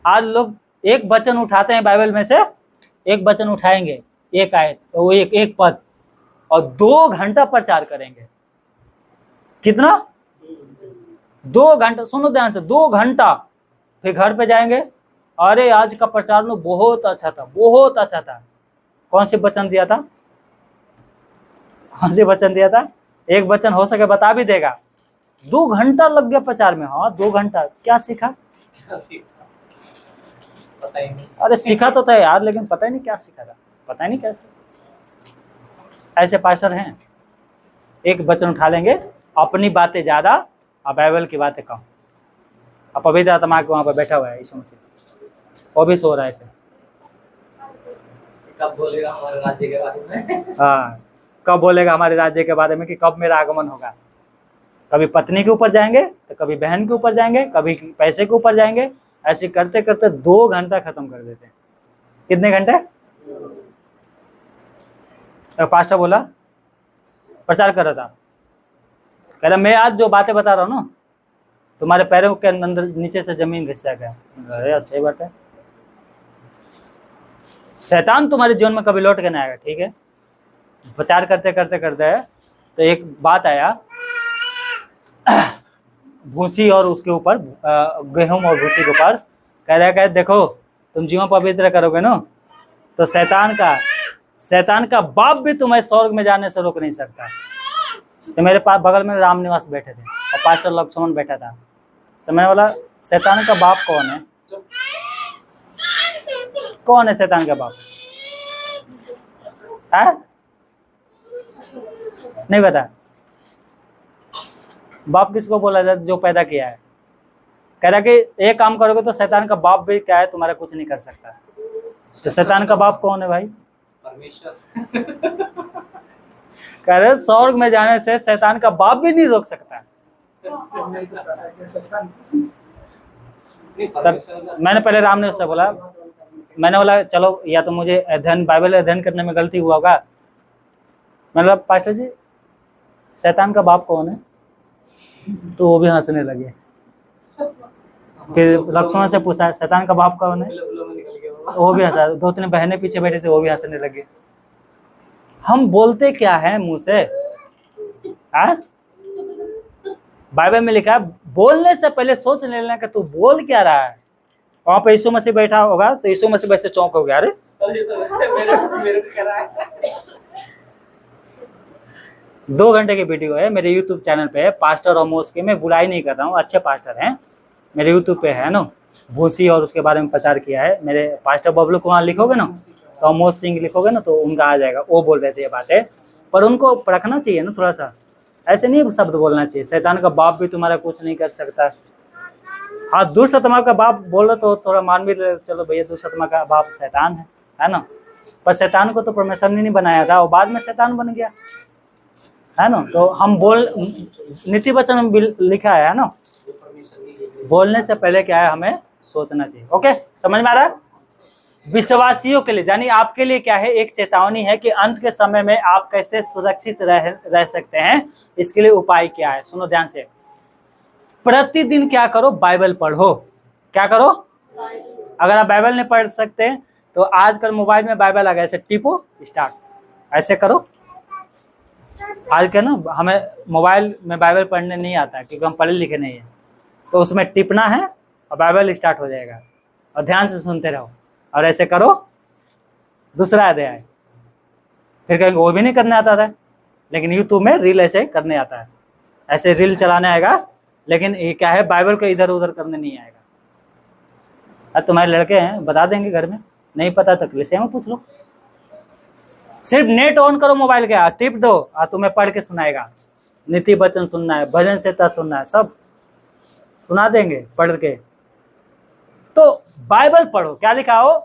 आज लोग एक वचन उठाते हैं बाइबल में से, एक वचन उठाएंगे, एक आयत, तो वो एक पद, और 2 घंटा प्रचार करेंगे। कितना? 2 घंटा। सुनो ध्यान से, 2 घंटा। फिर घर पे जाएंगे, अरे आज का प्रचार तो बहुत अच्छा था, बहुत अच्छा था। कौन सी वचन दिया था? कौन सी वचन दिया था? एक वचन हो सके बता भी देगा। 2 घंटा लग गया प्रचार में। हाँ 2 घंटा क्या सीखा? पता ही नहीं। अरे सीखा तो था यार, लेकिन पता ही नहीं क्या सीखा था, पता ही नहीं कैसे। ऐसे पास्टर हैं, एक वचन उठा लेंगे, अपनी बातें ज्यादा और बाइबल की बातें कम। अब पवित्र आत्मा के वहां पर बैठा हुआ है यीशु मसीह, वो भी सो रहा है ऐसे। कब बोलेगा हमारे राज्य के बारे में। हाँ, कब बोलेगा हमारे राज्य के बारे में कि कब मेरा आगमन होगा। कभी पत्नी के ऊपर जाएंगे तो कभी बहन के ऊपर जाएंगे, कभी पैसे के ऊपर जाएंगे। ऐसे करते करते 2 घंटा खत्म कर देते हैं। कितने घंटे? पास्टर बोला, प्रचार कर रहा था, कह रहा मैं आज जो बातें बता रहा हूँ ना, तुम्हारे पैरों के अंदर नीचे से जमीन घिस जाएगा। अरे अच्छी बात है, शैतान तुम्हारे जीवन में कभी लौट के नहीं आएगा, ठीक है। प्रचार करते करते करते तो एक बात आया, भूसी और उसके ऊपर, गेहूं और भूसी के ऊपर, कह रहा है देखो तुम जीवन पवित्र करोगे ना तो शैतान का बाप भी तुम्हें स्वर्ग में जाने से रोक नहीं सकता। तो मेरे पास बगल में राम निवास बैठे थे और पास्टर लक्ष्मण बैठा था। तो मैंने बोला शैतान का बाप कौन है? कौन है शैतान का बाप? है? नहीं पता। बाप किसको बोला जाता? जो पैदा किया है। कह रहा कि एक काम करोगे तो शैतान का बाप भी क्या है, तुम्हारा कुछ नहीं कर सकता। तो शैतान का बाप कौन है भाई? परमेश्वर। कह रहे स्वर्ग में जाने से शैतान का बाप भी नहीं रोक सकता। तब मैंने पहले राम ने उससे बोला, मैंने बोला चलो या तो मुझे बाइबल अध्ययन करने में गलती हुआ होगा। मैंने बोला पास्टर जी शैतान का बाप कौन है? तो वो भी हंसने लगे। फिर लक्ष्मण से पूछा शैतान का बाप कौन है? वो भी हंसा। 2-3 बहनें पीछे बैठे थे, वो भी हंसने लगे। हम बोलते क्या है मुंह से? बाइबल में लिखा है बोलने से पहले सोच लेना कि तू बोल क्या रहा है। वहां पे यीशु मसीह बैठा होगा तो यीशु मसीह वैसे चौंक हो गया, अरे मेरे को कह रहा है। 2 घंटे की वीडियो है मेरे यूट्यूब चैनल पे, पास्टर अमोस के। मैं बुराई नहीं कर रहा हूँ, अच्छे पास्टर हैं, मेरे यूट्यूब पे है ना। भूसी और उसके बारे में प्रचार किया है। मेरे पास्टर बबलू को वहाँ लिखोगे ना तो अमोस सिंह लिखोगे ना तो उनका आ जाएगा। वो बोल रहे थे ये बातें, पर उनको परखना चाहिए ना थोड़ा सा। ऐसे नहीं शब्द बोलना चाहिए, शैतान का बाप भी तुम्हारा कुछ नहीं कर सकता। हाँ, दुष्टआत्मा का बाप बोल रहे तो थोड़ा मान भी चलो भैया दुष्टआत्मा का बाप शैतान है ना। पर शैतान को तो परमेश्वर ने नहीं बनाया था, वो बाद में शैतान बन गया, है ना। तो हम नीति वचन में लिखा है ना, बोलने से पहले क्या है हमें सोचना चाहिए। ओके, समझ में आ रहा है? विश्वासियों के लिए यानी आपके लिए क्या है, एक चेतावनी है कि अंत के समय में आप कैसे सुरक्षित रह सकते हैं। इसके लिए उपाय क्या है, सुनो ध्यान से। प्रतिदिन क्या करो, बाइबल पढ़ो। क्या करो? अगर आप बाइबल नहीं पढ़ सकते तो आजकल मोबाइल में बाइबल आ गया, ऐसे टिपो स्टार्ट, ऐसे करो। आज के ना हमें मोबाइल में बाइबल पढ़ने नहीं आता क्योंकि हम पढ़े लिखे नहीं है, तो उसमें टिपना है और बाइबल स्टार्ट हो जाएगा और ध्यान से सुनते रहो और ऐसे करो। दूसरा अध्याय, फिर कहेंगे वो भी नहीं करने आता था, लेकिन यूट्यूब में रील ऐसे करने आता है, ऐसे रील चलाने आएगा, लेकिन ये क्या है बाइबल को इधर उधर करने नहीं आएगा। अब तुम्हारे लड़के हैं बता देंगे घर में, नहीं पता तो कलीसिया में पूछ लो। सिर्फ नेट ऑन करो मोबाइल का, टिप दो और तुम्हें पढ़ के सुनाएगा। नीति वचन सुनना है, भजन संहिता सुनना है, सब सुना देंगे पढ़ के। तो बाइबल पढ़ो। क्या लिखा हो,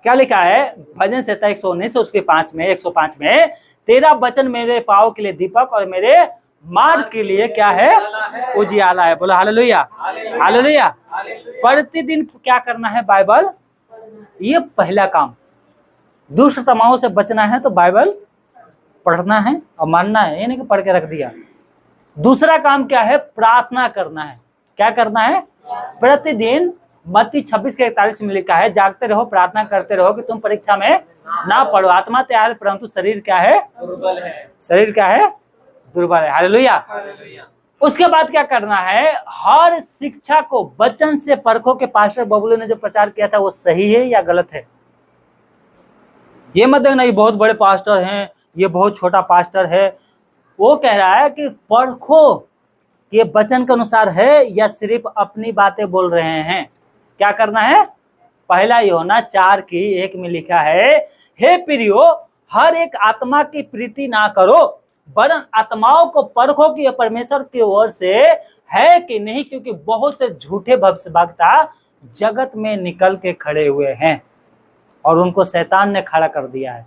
क्या लिखा है? भजन संहिता 119 उसके 5 में 105 में, तेरा वचन मेरे पाँव के लिए दीपक और मेरे मार्ग के लिए क्या है? उजियाला है। बोलो हालेलुया, हालेलुया। प्रतिदिन क्या करना है? बाइबल, ये पहला काम। दुष्ट तमाओं से बचना है तो बाइबल पढ़ना है और मानना है, ये नहीं कि पढ़ के रख दिया। दूसरा काम क्या है? प्रार्थना करना है। क्या करना है? प्रतिदिन। मत्ती 26:41 में लिखा है, जागते रहो, प्रार्थना करते रहो कि तुम परीक्षा में ना पड़ो। आत्मा तैयार है परंतु शरीर क्या है? दुर्बल है। शरीर क्या है? दुर्बल है। हालेलुया। उसके बाद क्या करना है? हर शिक्षा को वचन से परखो के पास्टर बबलू ने जो प्रचार किया था वो सही है या गलत है। ये मत देखना ये बहुत बड़े पास्टर हैं, ये बहुत छोटा पास्टर है। वो कह रहा है कि परखो कि ये वचन के अनुसार है या सिर्फ अपनी बातें बोल रहे हैं। क्या करना है? पहला यूहन्ना 4:1 में लिखा है, हे प्रियो, हर एक आत्मा की प्रीति ना करो, वरन आत्माओं को परखो कि यह परमेश्वर की ओर से है कि नहीं, क्योंकि बहुत से झूठे भविष्यवक्ता जगत में निकल के खड़े हुए हैं। और उनको शैतान ने खड़ा कर दिया है।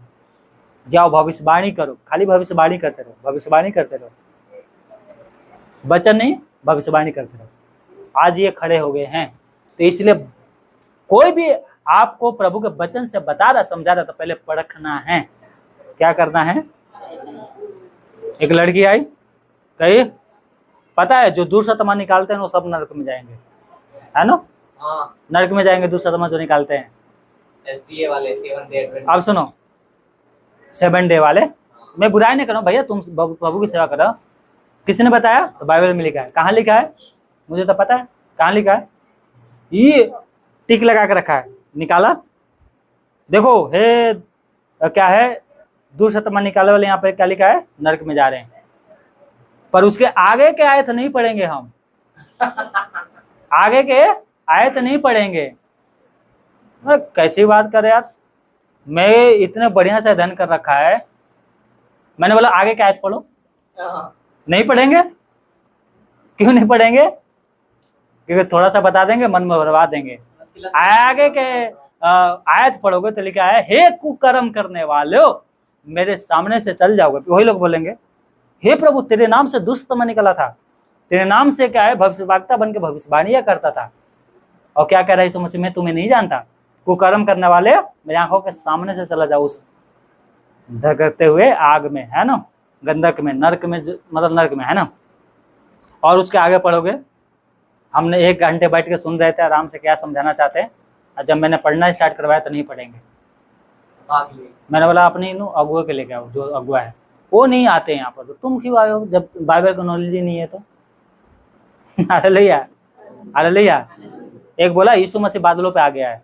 जाओ भविष्यवाणी करो, खाली भविष्यवाणी करते रहो, भविष्यवाणी करते रहो, वचन नहीं भविष्यवाणी करते रहो। आज ये खड़े हो गए हैं, तो इसलिए कोई भी आपको प्रभु के वचन से बता रहा समझा रहा तो पहले परखना है। क्या करना है? एक लड़की आई, कही पता है जो दुष्टतमा निकालते हैं वो सब नरक में जाएंगे, है ना? हाँ, नरक में जाएंगे दुष्टतमा जो निकालते हैं। SDA वाले 7 डे एडवेंट। अब सुनो, 7 डे वाले, मैं बुराई नहीं कर रहा हूं भैया, तुम प्रभु की सेवा करो। किसने बताया? तो बाइबल में लिखा है। कहाँ लिखा है? मुझे तो पता है कहाँ लिखा है। ये टिक लगा के रखा है, निकाला देखो, हे क्या है, दुष्टतमा निकाले वाले, यहाँ पे क्या लिखा है? नरक में जा रहे हैं। पर उसके आगे के आयत नहीं पढ़ेंगे हम, आगे के आयत नहीं पढ़ेंगे। कैसी बात कर यार, मैं इतने बढ़िया से अध्ययन कर रखा है, मैंने बोला आगे के आयत पढ़ो, नहीं पढ़ेंगे। क्यों नहीं पढ़ेंगे? क्योंकि थोड़ा सा बता देंगे, मन में भरवा देंगे। आगे के आयत पढ़ोगे तो लिखा है, हे कुकर्म करने वालों मेरे सामने से चल जाओगे। वही लोग बोलेंगे, हे प्रभु तेरे नाम से दुष्टतमा निकला था, तेरे नाम से क्या है भविष्यवक्ता बन के भविष्यवाणियां करता था। और क्या कह रहा है यीशु मसीह, मैं तुम्हें नहीं जानता, कुकर्म करने वाले मेरी आंखों के सामने से चला जाओ उस धकते हुए आग में, है ना, गंधक में, नरक में, मतलब नरक में, है ना। और उसके आगे पढ़ोगे, हमने 1 घंटे बैठ के सुन रहे थे आराम से क्या समझाना चाहते हैं, और जब मैंने पढ़ना स्टार्ट करवाया तो नहीं पढ़ेंगे। मैंने बोला अपनी अगुआ के लेके आओ, जो अगुआ है वो नहीं आते यहाँ पर, तो तुम क्यों आए हो जब बाइबल का नॉलेज ही नहीं है? तो हालेलुया, हालेलुया। एक बोला यीशु मसीह बादलों पे आ गया है,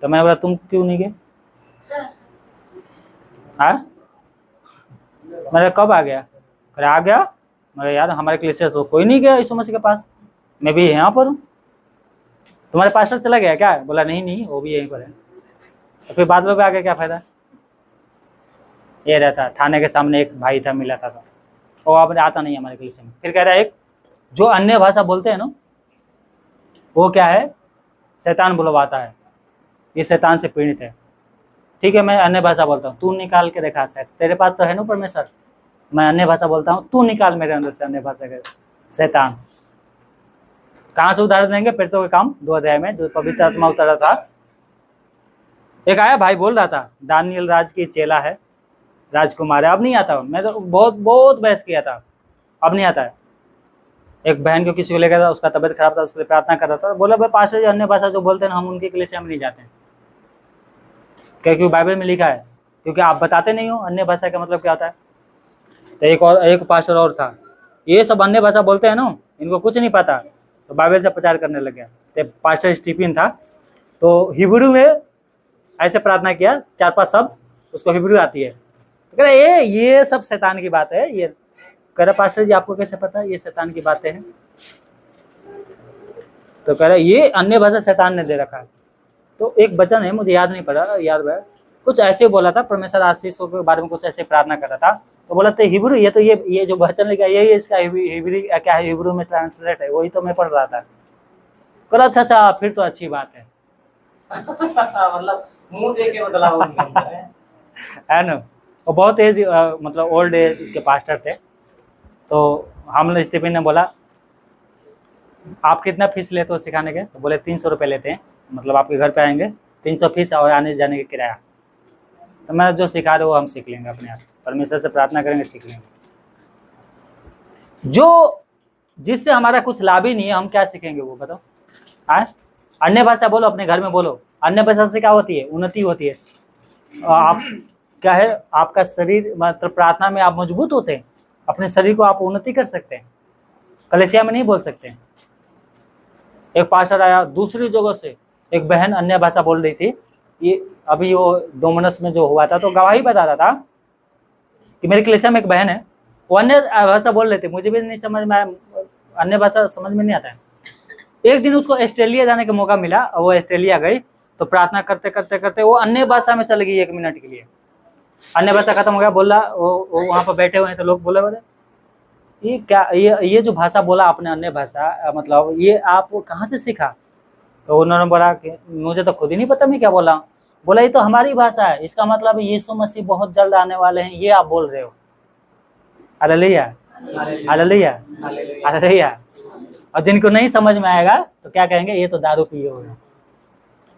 तो मैंने बोला तुम क्यों नहीं गए? हाँ, मैंने कब आ गया? अरे आ गया। मेरे यार हमारे क्लिसियस तो कोई नहीं गया यीशु मसीह के पास, मैं भी यहाँ पर हूँ। तुम्हारे पास्टर चला गया क्या? बोला नहीं वो भी यहीं पर है। तो फिर बादलों पे आ गया, क्या फायदा? ये रहता थाने के सामने एक भाई था, मिला था, वो आपने आता नहीं हमारे क्लिसियस में। फिर कह रहा है, एक जो अन्य भाषा बोलते हैं ना, वो क्या है? शैतान बुलवाता है, ये शैतान से पीड़ित है। ठीक है, मैं अन्य भाषा बोलता हूँ, तू निकाल के दिखा, शायद तेरे पास तो है ना परमेश्वर, मैं अन्य भाषा बोलता हूँ, तू निकाल मेरे अंदर से अन्य भाषा के शैतान। कहाँ से उदाहरण देंगे? प्रेरितों के काम 2 अध्याय में, जो पवित्र आत्मा उतरा था। एक आया भाई बोल रहा था, दानियल राज की चेला है, राजकुमार है, अब नहीं आता। मैं तो बहुत बहस किया था, अब नहीं आता है। एक बहन को किसी को लेकर था, उसका तबियत खराब था, उसके लिए प्रार्थना कर रहा था, बोला भाई पास्टर जी अन्य भाषा जो बोलते हैं हम उनके कलीसिया में नहीं जाते हैं। क्योंकि बाइबल में लिखा है, क्योंकि आप बताते नहीं हो अन्य भाषा का मतलब क्या होता है। तो एक पास्टर और था, ये सब अन्य भाषा बोलते हैं ना, इनको कुछ नहीं पता, तो बाइबल से प्रचार करने लग गया। तो पास्टर स्टीफन था, तो हिब्रू में ऐसे प्रार्थना किया, 4-5 शब्द, उसको हिब्रू आती है। तो कह रहा ये सब शैतान की बात है। ये कह रहा पास्टर जी आपको कैसे पता ये शैतान की बातें हैं? तो कह रहा ये अन्य भाषा शैतान ने दे रखा है। तो एक वचन है, मुझे याद नहीं पड़ा, याद है कुछ ऐसे बोला था, परमेश्वर आशीषों के बारे में कुछ ऐसे प्रार्थना कर रहा था। तो बोला तो हिब्रू, ये तो ये जो वचन लिखा यही इसका हिब्रू क्या है, हिब्रू में ट्रांसलेट है, वही तो मैं पढ़ रहा था। कह रहा अच्छा फिर तो अच्छी बात है। मतलब मुंह देख के बदलाव है ना। वो बहुत एज मतलब ओल्ड एज के पास्टर थे। तो हमने स्टीफन ने बोला आप कितना फीस लेते हो सिखाने के? तो बोले 300 रुपये लेते हैं, मतलब आपके घर पे आएंगे 300 फीस और आने जाने का किराया। तो मैं जो सिखा रहे वो हम सीख लेंगे अपने आप, परमेश्वर से प्रार्थना करेंगे, सीख लेंगे। जो जिससे हमारा कुछ लाभ ही नहीं है, हम क्या सीखेंगे वो बताओ? हाँ, अन्य भाषा बोलो, अपने घर में बोलो। अन्य भाषा से क्या होती है? उन्नति होती है। आप क्या है, आपका शरीर मतलब प्रार्थना में आप मजबूत होते हैं, अपने शरीर को आप उन्नति कर सकते हैं। कलीसिया में नहीं बोल सकते हैं। एक पास्टर आया दूसरी जगह से, एक बहन अन्य भाषा बोल रही थी, ये अभी वो डोमिनस में जो हुआ था, तो गवाही बता रहा था कि मेरे कलीसिया में एक बहन है, वो अन्य भाषा बोल रही थी, मुझे भी नहीं समझ में आया, अन्य भाषा समझ में नहीं आता है। एक दिन उसको ऑस्ट्रेलिया जाने का मौका मिला, वो ऑस्ट्रेलिया गई, तो प्रार्थना करते करते करते वो अन्य भाषा में चल गई 1 मिनट के लिए। अन्य भाषा खत्म हो गया, बोला वो वहाँ पर बैठे हुए हैं, तो लोग बोले ये क्या, ये जो भाषा बोला आपने अन्य भाषा, मतलब ये आप कहाँ से सीखा? तो उन्होंने बोला कि मुझे तो खुद ही नहीं पता मैं क्या बोला। बोला ये तो हमारी भाषा है, इसका मतलब यीशु मसीह बहुत जल्द आने वाले हैं, ये आप बोल रहे हो। Hallelujah, hallelujah, hallelujah. और जिनको नहीं समझ में आएगा तो क्या कहेंगे, ये तो दारू पिए हुए हैं।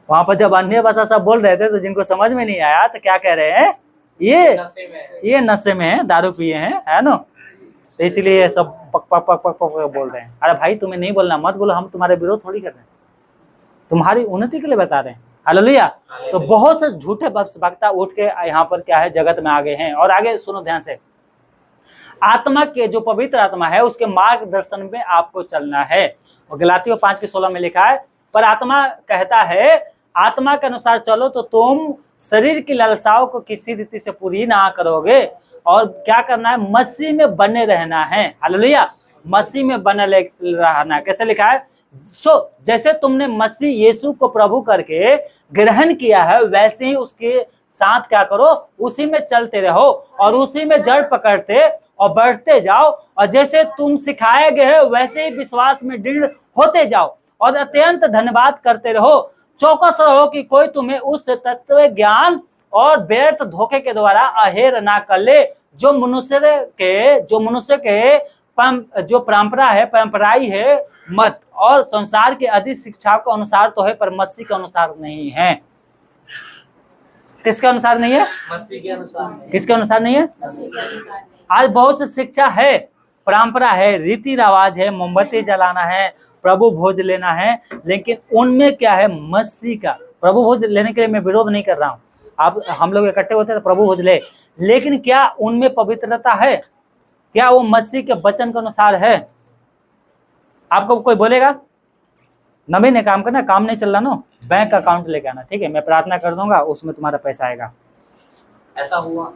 वहां पर जब अन्य भाषा सब बोल रहे थे तो जिनको समझ में नहीं आया तो क्या कह रहे हैं, ये नशे में है, दारू पिए हैं, है ना। तो इसलिए सब पक पक पक पक पक बोल रहे हैं। अरे भाई तुम्हें नहीं बोलना, मत बोलो, हम तुम्हारे विरोध थोड़ी कर रहे हैं, तुम्हारी उन्नति के लिए बता रहे हैं। हालेलुया। तो बहुत से झूठे वक्ता उठ के यहाँ पर क्या है, जगत में आ गए हैं। और आगे सुनो ध्यान से, आत्मा के जो पवित्र आत्मा है उसके मार्गदर्शन में आपको चलना है। और गलातियों 5:16 में लिखा है, पर आत्मा कहता है आत्मा के अनुसार चलो तो तुम शरीर की लालसाओं को किसी रीति से पूरी ना करोगे। और क्या करना है, मसीह में बने रहना है। हालेलुया, मसीह में बने रहना। कैसे लिखा है, जैसे तुमने मसीह यीशु को प्रभु करके ग्रहण किया है वैसे ही उसके साथ क्या करो, उसी में चलते रहो और उसी में जड़ पकड़ते और बढ़ते जाओ। और जैसे तुम सिखाए गए हो वैसे ही विश्वास में दृढ़ होते जाओ और अत्यंत धन्यवाद करते रहो। चौकस रहो कि कोई तुम्हें उस तत्व ज्ञान और व्यर्थ धोखे के द्वारा अहेर ना कर ले जो मनुष्य के जो परंपरा है, परंपराई है मत और संसार के अधिक शिक्षा के अनुसार तो है पर मसीह के अनुसार नहीं है। किसके अनुसार नहीं है, मसीह के अनुसार। किसके अनुसार नहीं है। आज बहुत सी शिक्षा है, परंपरा है, रीति रिवाज है, मोमबत्ती जलाना है, प्रभु भोज लेना है, लेकिन उनमें क्या है, मसीह का। प्रभु भोज लेने के लिए मैं विरोध नहीं कर रहा हूँ, आप हम लोग इकट्ठे होते हैं तो प्रभु भोज ले, लेकिन क्या उनमें पवित्रता है, क्या वो मसीह के वचन के अनुसार है। आपको कोई बोलेगा नबी ने काम करना, काम नहीं चल रहा ना, बैंक अकाउंट लेके आना, ठीक है, मैं प्रार्थना कर दूंगा उसमें तुम्हारा पैसा आएगा। ऐसा हुआ।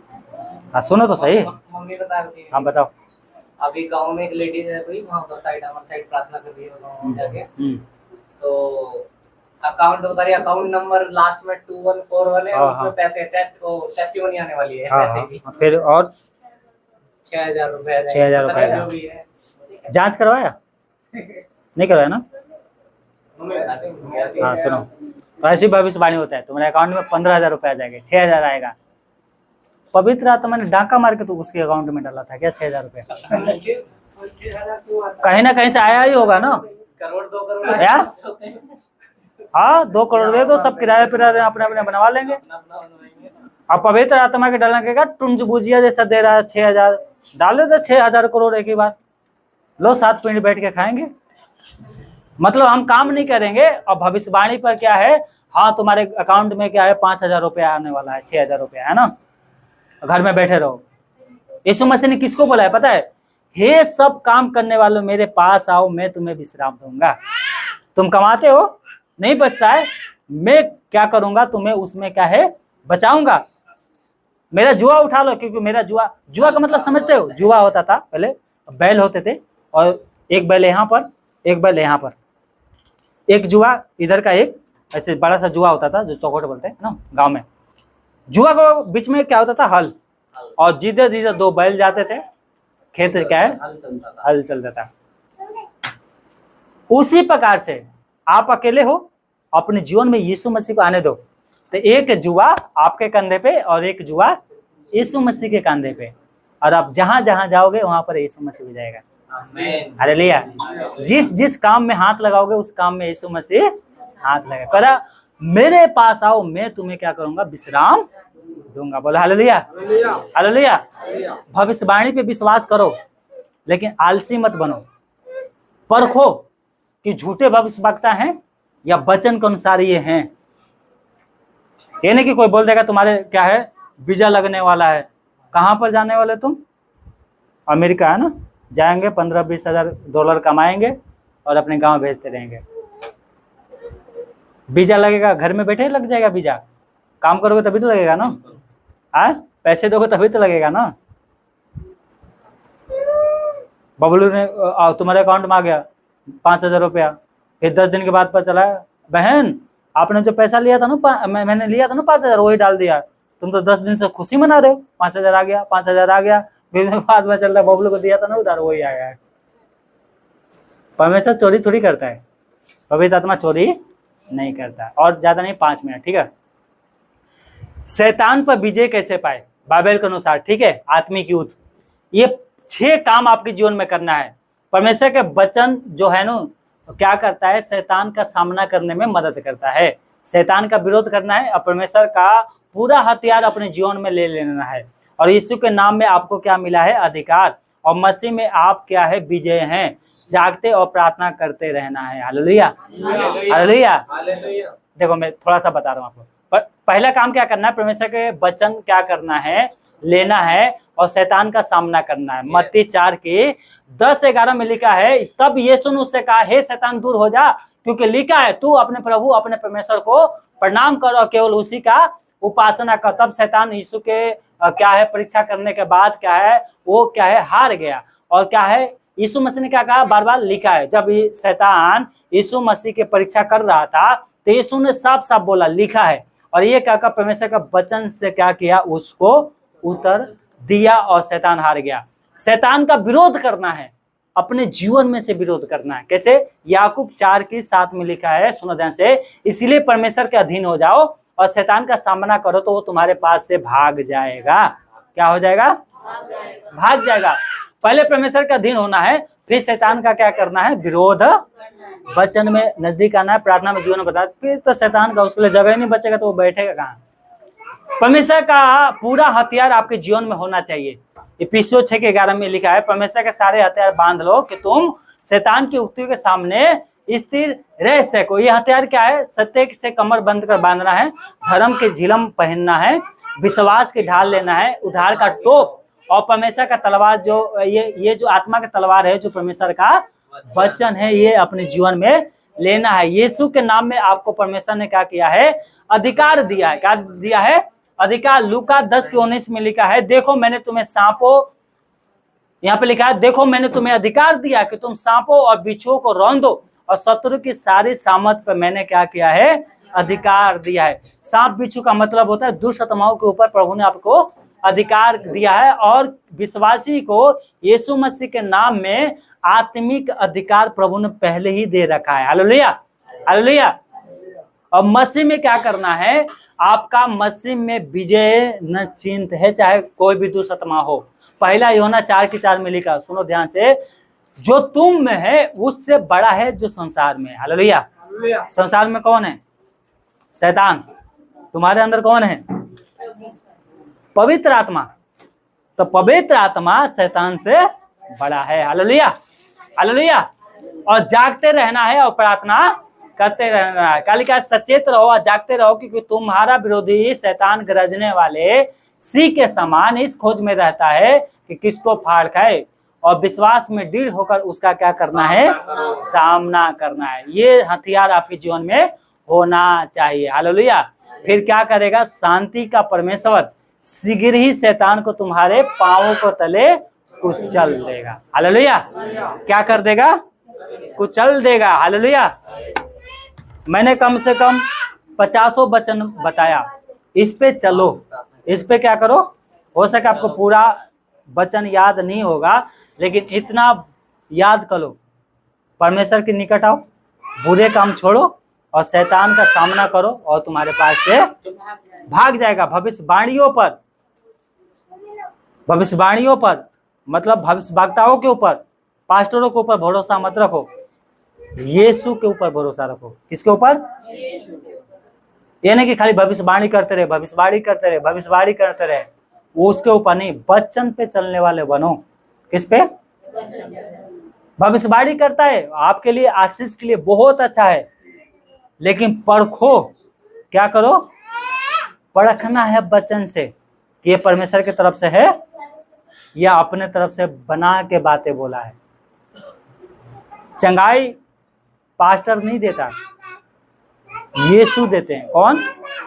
हाँ सुनो तो सही। मम्मी बता रही थी। हाँ बताओ। अभी गांव में एक लेडीज है कोई, वहाँ पर साइड हमारे साइड प्रार्थना कर रही है गाँव में जाके, तो अकाउंट बता रही, अकाउंट नंबर लास्ट में 2141 है, उसमें पैसे टेस्टिमनी आने वाली है पैसे की। फिर और 6000 रुपए, 6000 रुपए जो भी है। जांच करवाया नहीं करवाया ना। मम्मी बताती है। हाँ सुनो, तो ऐसी भविष्यवाणी होता है, तुम्हारे अकाउंट में 15,000 रुपए आ जाएंगे, 6,000 आएगा। पवित्र आत्मा ने डाका मार के तो उसके अकाउंट में डाला था क्या 6,000 रुपए, कहीं ना कहीं से आया ही होगा ना। करोड़ 2 करोड़ यार हाँ 2 करोड़ दे दो, सब किराए पिराए अपने अपने बनवा लेंगे। अब पवित्र आत्मा के डालने के बाद टुंज बुझिया जैसा दे रहा है 6,000, डाल देते 6,000 करोड़ एक ही बार, लो 7 पीढ़ी बैठ के खाएंगे। मतलब हम काम नहीं करेंगे और भविष्यवाणी पर क्या है, हाँ तुम्हारे अकाउंट में क्या है 5,000 रुपये आने वाला है, 6,000 रुपये है ना, घर में बैठे रहो। यीशु मसीह ने किसको बोला है पता है, हे सब काम करने वालों मेरे पास आओ, मैं तुम्हें विश्राम दूंगा। तुम कमाते हो नहीं बचता है, मैं क्या करूंगा, तुम्हें उसमें क्या है बचाऊंगा। मेरा जुआ उठा लो, क्योंकि मेरा जुआ का मतलब समझते हो, जुआ होता था पहले, बैल होते थे और एक बैल यहाँ पर एक बैल यहाँ पर, एक जुआ इधर का, एक ऐसे बड़ा सा जुआ होता था जो चौखट बोलते हैं ना गांव में। जुआ को बीच में क्या होता था, हल, और जीते जीते 2 बैल जाते थे, खेत क्या है हल चलता था। उसी प्रकार से आप अकेले हो, अपने जीवन में यीशु मसीह को आने दो, तो एक जुआ आपके कंधे पे और एक जुआ यीशु मसीह के कंधे पे, और आप जहां जहां जाओगे वहां पर यीशु मसीह भी जाएगा। हालेलुया। जिस काम में हाथ लगाओगे उस काम में यीशु मसीह हाथ लगा करा, मेरे पास आओ मैं तुम्हें क्या करूंगा, विश्राम दूंगा। बोला हालेलुया, हालेलुया। भविष्यवाणी पे विश्वास करो लेकिन आलसी मत बनो, परखो कि झूठे भविष्यवक्ता हैं या वचन के अनुसार ये हैं। ये नहीं कि कोई बोल देगा तुम्हारे क्या है वीजा लगने वाला है, कहां पर जाने वाले तुम, अमेरिका है ना, जाएंगे 15-20 हजार डॉलर कमाएंगे और अपने गांव भेजते रहेंगे। वीजा लगेगा, घर में बैठे लग जाएगा वीजा, काम करोगे तभी तो लगेगा ना, पैसे दोगे तभी तो लगेगा ना। बबलू ने तुम्हारे अकाउंट में आ गया 5,000 रुपया, फिर 10 दिन के बाद पता चला बहन आपने जो पैसा लिया था ना, मैंने लिया था ना 5,000, वही डाल दिया, तुम तो 10 दिन से खुशी मना रहे हो, 5,000 आ गया, 5,000 आ गया, फिर बाद में चल रहा बबलू को दिया था ना उधार, वही आया है। परमेश्वर चोरी थोड़ी करता है, पवित्र आत्मा चोरी नहीं करता। और ज्यादा नहीं 5 मिनट, ठीक है। शैतान पर विजय कैसे पाए बाइबल के अनुसार, ठीक है, आत्मिक युद्ध। ये 6 काम आपके जीवन में करना है। परमेश्वर के वचन जो है ना क्या करता है, शैतान का सामना करने में मदद करता है। शैतान का विरोध करना है और परमेश्वर का पूरा हथियार अपने जीवन में ले लेना है। और यीशु के नाम में आपको क्या मिला है, अधिकार। और मसीह में आप क्या है, विजय हैं। जागते और प्रार्थना करते रहना है। Hallelujah, hallelujah. देखो मैं थोड़ा सा बता रहा हूँ आपको। पहला काम क्या करना है, परमेश्वर के वचन क्या करना है, लेना है और शैतान का सामना करना है। मत्ती 4:10-11 में लिखा है, तब यीशु ने उससे कहा, हे शैतान दूर हो जा, क्योंकि लिखा है तू अपने प्रभु अपने परमेश्वर को प्रणाम कर और केवल उसी का उपासना कर। तब शैतान यीशु के क्या है, परीक्षा करने के बाद क्या है, वो क्या है, हार गया। और क्या है, यीशु मसीह ने क्या कहा, बार बार लिखा है। जब शैतान यीशु मसीह की परीक्षा कर रहा था तो यीशु ने साफ साफ बोला, लिखा है। और ये क्या, परमेश्वर का वचन से क्या किया, उसको उत्तर दिया और शैतान हार गया। शैतान का विरोध करना है, अपने जीवन में से विरोध करना है। कैसे, याकूब 4:7 में लिखा है, सुनो ध्यान से, इसीलिए परमेश्वर के अधीन हो जाओ और शैतान का सामना करो तो वो तुम्हारे पास से भाग जाएगा। क्या हो जाएगा, भाग जाएगा। पहले परमेश्वर का अधीन होना है, फिर शैतान का क्या करना है, विरोध। वचन में नजदीक आना है, प्रार्थना में जीवन बता, फिर तो शैतान का उसके लिए जगह ही नहीं बचेगा तो वो बैठेगा कहाँ। परमेश्वर का पूरा हथियार आपके जीवन में होना चाहिए। इफिसियों 6:11 में लिखा है, परमेश्वर के सारे हथियार बांध लो कि तुम शैतान की उक्तियों के सामने स्थिर रह सको। ये हथियार क्या है, सत्य से कमर बंद कर बांधना है, धर्म के झिलम पहनना है, विश्वास की ढाल लेना है, उद्धार का टोप और परमेश्वर का तलवार, जो ये जो आत्मा का तलवार है, जो परमेश्वर का वचन है, ये अपने जीवन में लेना है। यीशु के नाम में आपको परमेश्वर ने क्या किया है, अधिकार दिया है। क्या दिया है, अधिकार। लूका 10:19 में लिखा है, देखो मैंने तुम्हें सांपों, यहाँ पे लिखा है, देखो मैंने तुम्हें अधिकार दिया कि तुम सांपों और बिच्छुओं को रौंदो और शत्रु की सारी सामत पर मैंने क्या किया है, अधिकार दिया है। सांप बिच्छू का मतलब होता है दुष्ट आत्माओं के ऊपर प्रभु ने आपको अधिकार दिया है। और विश्वासी को यीशु मसीह के नाम में आत्मिक अधिकार प्रभु ने पहले ही दे रखा है। Hallelujah, hallelujah. और मसीह में क्या करना है, आपका मसीह में विजय न चिंत है, चाहे कोई भी दुष्ट आत्मा हो। पहला यूहन्ना 4:4 में लिखा, सुनो ध्यान से, जो तुम में है उससे बड़ा है जो संसार में। हालेलुया। संसार में कौन है, शैतान। तुम्हारे अंदर कौन है, पवित्र आत्मा। तो पवित्र आत्मा शैतान से बड़ा है। Hallelujah, hallelujah. और जागते रहना है और प्रार्थना करते रहना है। क्या लिखा है, सचेत रहो और जागते रहो, क्योंकि तुम्हारा विरोधी शैतान गरजने वाले सिंह के समान इस खोज में रहता है कि किसको फाड़ खाए। और विश्वास में दृढ़ होकर उसका क्या करना है, सामना करना है। ये हथियार आपके जीवन में होना चाहिए। हालेलुया। फिर क्या करेगा, शांति का परमेश्वर शीघ्र ही शैतान को तुम्हारे पांवों को तले कुचल देगा। हालेलुया। क्या कर देगा, कुचल देगा। हालेलुया। मैंने कम से कम 50 वचन बताया, इस पे चलो, इस पे क्या करो। हो सके आपको पूरा वचन याद नहीं होगा, लेकिन इतना याद करो, परमेश्वर के निकट आओ, बुरे काम छोड़ो और शैतान का सामना करो और तुम्हारे पास से भाग जाएगा। भविष्यवाणियों पर मतलब भविष्यवक्ताओं के ऊपर, पास्टरों के ऊपर भरोसा मत रखो, यीशु के ऊपर भरोसा रखो। किसके ऊपर, ये नहीं कि खाली भविष्यवाणी करते रहे, भविष्यवाणी करते रहे, वो उसके ऊपर नहीं, वचन पे चलने वाले बनो। किस पे, भविष्यवाणी करता है आपके लिए, आशीष के लिए बहुत अच्छा है, लेकिन परखो, क्या करो, परखना है वचन से कि ये परमेश्वर की तरफ से है या अपने तरफ से बना के बातें बोला है। चंगाई पास्टर नहीं देता, यीशु देते हैं। कौन,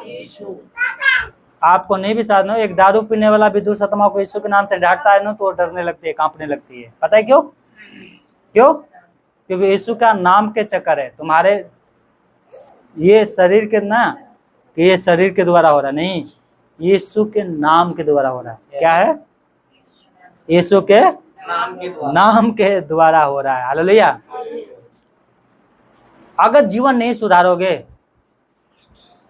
यीशु। आपको नहीं भी साधना, एक दारू पीने वाला भी दुष्ट आत्मा को यीशु के नाम से डांटता है ना, तो डरने लगती है, कांपने लगती है। पता है क्यों, क्यों? क्योंकि यीशु का नाम के चक्कर है। तुम्हारे ये शरीर के ना, कि ये शरीर के द्वारा हो रहा नहीं, यीशु के नाम के द्वारा हो रहा है। क्या है, यीशु के नाम के द्वारा हो रहा है। हालेलुया। अगर जीवन नहीं सुधारोगे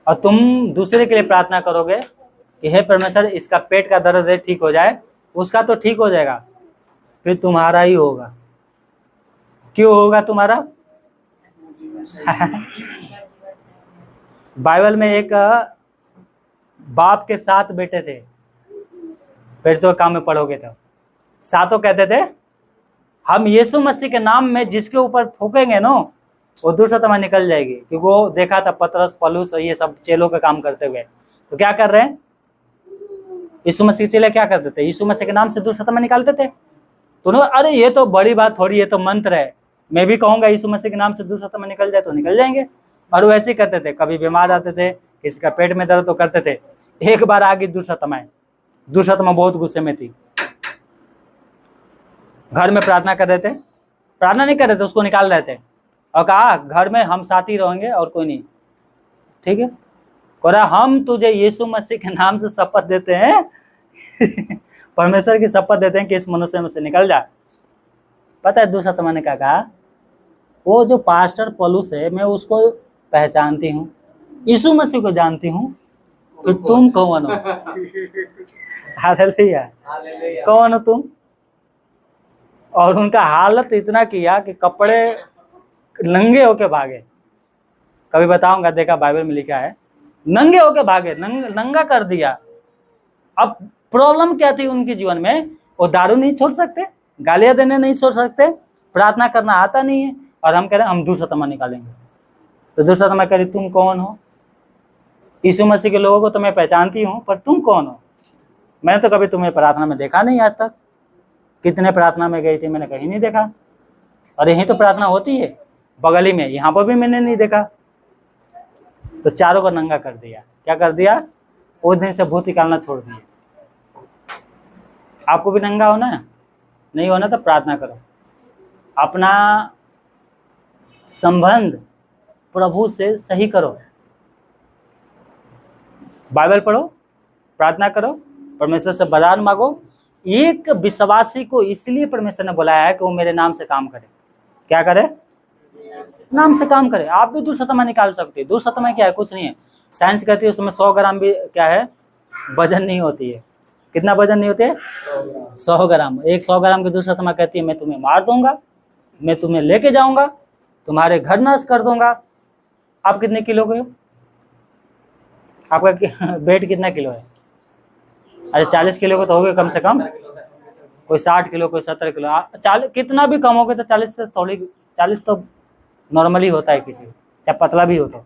और तुम दूसरे के लिए प्रार्थना करोगे कि हे परमेश्वर इसका पेट का दर्द है ठीक हो जाए, उसका तो ठीक हो जाएगा, फिर तुम्हारा ही होगा। क्यों होगा तुम्हारा? बाइबल में एक बाप के 7 बेटे थे, फिर तो काम में पढ़ोगे तो सातों कहते थे हम यीशु मसीह के नाम में जिसके ऊपर फूकेंगे ना वो दुष्टता निकल जाएगी। क्योंकि वो देखा था पतरस पलूस और ये सब चेलों का काम करते हुए, तो क्या कर रहे हैं यीशु मसीह के चेले क्या करते थे? यीशु मसीह के नाम से दुष्टता निकालते थे। तो अरे ये तो बड़ी बात थोड़ी, ये तो मंत्र है, मैं भी कहूंगा यीशु मसीह के नाम से दुष्टता निकल जाए तो निकल जाएंगे। और वो ऐसे ही करते थे, कभी बीमार आते थे, किसी का पेट में दर्द तो करते थे। एक बार आ गई दुष्टता बहुत गुस्से में थी, घर में प्रार्थना कर रहे थे, प्रार्थना नहीं कर रहे थे, उसको निकाल रहे थे और कहा घर में हम साथी रहेंगे और कोई नहीं, ठीक है। कहा हम तुझे यीशु मसीह के नाम से शपथ देते हैं परमेश्वर की शपथ देते हैं कि इस मनुष्य में से निकल जा। पता है दुष्टता ने क्या कहा? वो जो पास्टर पलूस है मैं उसको पहचानती हूँ, यीशु मसीह को जानती हूँ, तो तुम कौन हो? हालेलुया, कौन हो तुम? और उनका हालत इतना किया कि कपड़े नंगे होके भागे। कभी बताऊंगा, देखा बाइबल में लिखा है नंगे होके भागे, नंगा कर दिया। अब प्रॉब्लम क्या थी उनके जीवन में? वो दारू नहीं छोड़ सकते, गालियां देने नहीं छोड़ सकते, प्रार्थना करना आता नहीं है, और हम कह रहे हैं हम दुष्टता निकालेंगे। तो दुष्टता कह रही तुम कौन हो? यीशु मसीह के लोगों को तो मैं पहचानती हूँ, पर तुम कौन हो? मैंने तो कभी तुम्हें प्रार्थना में देखा नहीं आज तक। कितने प्रार्थना में गई थी, मैंने कहीं नहीं देखा। और यहीं तो प्रार्थना होती है बगल ही में, यहाँ पर भी मैंने नहीं देखा। तो चारों को नंगा कर दिया। क्या कर दिया? उस दिन से भूत निकालना छोड़ दिया। आपको भी नंगा होना है? नहीं होना तो प्रार्थना करो, अपना संबंध प्रभु से सही करो, बाइबल पढ़ो, प्रार्थना करो, परमेश्वर से वरदान मांगो। एक विश्वासी को इसलिए परमेश्वर ने बुलाया है कि वो मेरे नाम से काम करे। क्या करे? नाम से काम करे। आप भी दुष्टता निकाल सकते हैं। दुष्टता क्या है? कुछ नहीं है। साइंस कहती है उसमें 100 ग्राम भी क्या है वजन नहीं होती है। कितना वजन नहीं होते? 100 ग्राम। एक 100 ग्राम की दुष्टता कहती है मैं तुम्हें मार दूंगा, मैं तुम्हें लेके जाऊंगा, तुम्हारे घर नाश कर दूंगा। आप कितने किलो के हो? आपका वेट कितना किलो है? अरे 40 किलो के तो हो गए कम से कम। कोई 60 किलो, कोई 70 किलो। 40 कितना भी कम हो गए तो 40 से थोड़ी, 40 तो नॉर्मली होता है किसी, चाहे पतला भी हो तो।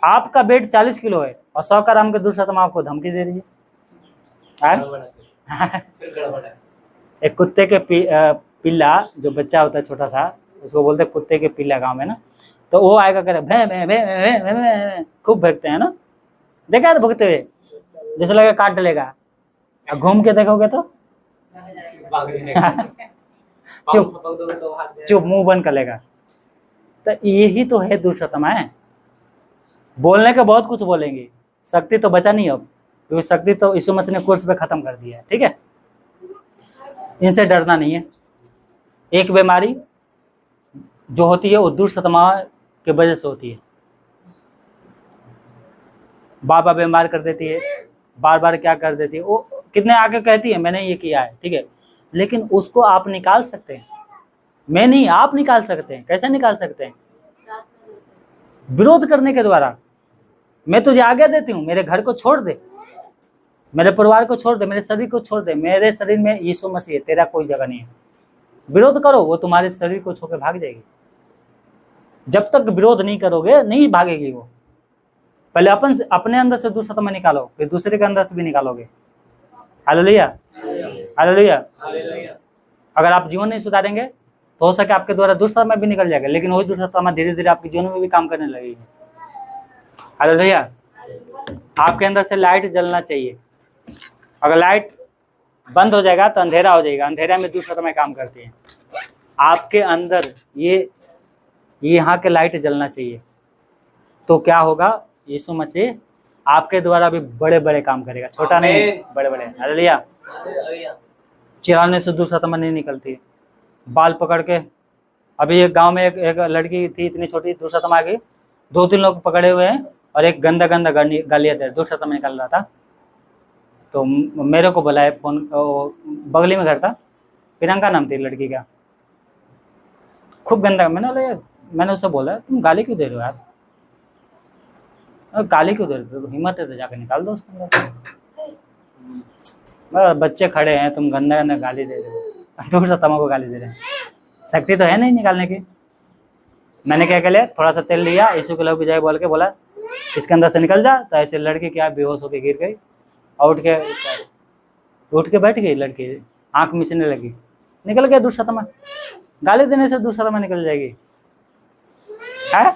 आपका वेट 40 किलो है और 100 ग्राम के दुष्टता आपको धमकी दे रही है। एक कुत्ते के पिल्ला, जो बच्चा होता है छोटा सा, उसको बोलते हैं कुत्ते के पिल्ला गांव में ना, तो वो आएगा करे भे भे भे भे भे भे, खूब भगते हैं ना, देखा है भगते हुए, जैसे लगे काट डलेगा। घूम के देखोगे तो चुप मुंह बंद कर लेगा। तो यही तो है दुष्टता है। बोलने के बहुत कुछ बोलेंगे, शक्ति तो बचा नहीं अब, क्योंकि शक्ति तो यीशु मसीह ने कोर्स पे खत्म कर दिया है। ठीक है, इनसे डरना नहीं है। एक बीमारी जो होती है वो दुष्टता की वजह से होती है। बार बार बीमार कर देती है, बार बार क्या कर देती है, वो कितने आगे कहती है मैंने ये किया है, ठीक है, लेकिन उसको आप निकाल सकते हैं। मैं नहीं, आप निकाल सकते हैं। कैसे निकाल सकते हैं? विरोध करने के द्वारा। मैं तुझे आज्ञा देती हूँ, मेरे घर को छोड़ दे, मेरे परिवार को छोड़ दे, मेरे शरीर को छोड़ दे। मेरे शरीर में यीशु मसीह है, तेरा कोई जगह नहीं है। विरोध करो, वो तुम्हारे शरीर को छोड़ के भाग जाएगी। जब तक विरोध नहीं करोगे नहीं भागेगी वो। पहले अपने अंदर से दुष्टता निकालो, फिर दूसरे के अंदर से भी निकालोगे। Hallelujah, hallelujah. अगर आप जीवन नहीं सुधारेंगे तो हो सके आपके द्वारा दुष्टता भी निकल जाएगा, लेकिन वही दुष्टता धीरे धीरे आपके जीवन में भी काम करने लगेगी। हालेलुया। आपके अंदर से लाइट जलना चाहिए। अगर लाइट बंद हो जाएगा तो अंधेरा हो जाएगा। अंधेरा में दुष्टता काम करती है। आपके अंदर ये यहाँ के लाइट जलना चाहिए, तो क्या होगा? यीशु मसीह आपके द्वारा भी बड़े बड़े काम करेगा, छोटा नहीं, बड़े बड़े। हालेलुया। चिल्लाने से दुष्टता नहीं निकलती। बाल पकड़ के, अभी एक गांव में एक लड़की थी, इतनी छोटी, दुष्टता आ गई, 2-3 लोग पकड़े हुए हैं और एक गंदा गालियां दे दुष्टता निकल रहा था। तो मेरे को बुलाए फोन, बगली में घर था, प्रियंका नाम थी लड़की का, खूब गंदा। मैंने उससे बोला तुम गाली क्यों दे रहे हो यार, गाली क्यों दे रहे हो, हिम्मत है तो जाकर निकाल दो उसके अंदर। बच्चे खड़े हैं, तुम गंदा गंदा गाली दे रहे हो, दूर से तमा को गाली दे रहे हैं, शक्ति तो है नहीं निकालने की। मैंने क्या कर लिया, थोड़ा सा तेल लिया, यीशु के लहू की जय बोल के बोला इसके अंदर से निकल जा। तो ऐसे लड़की क्या बेहोश होकर गिर गई और उठ के बैठ गई लड़की, आंख मिचने लगी, निकल गया दुष्टतमा। गाली देने से दुष्टतमा निकल जाएगी है,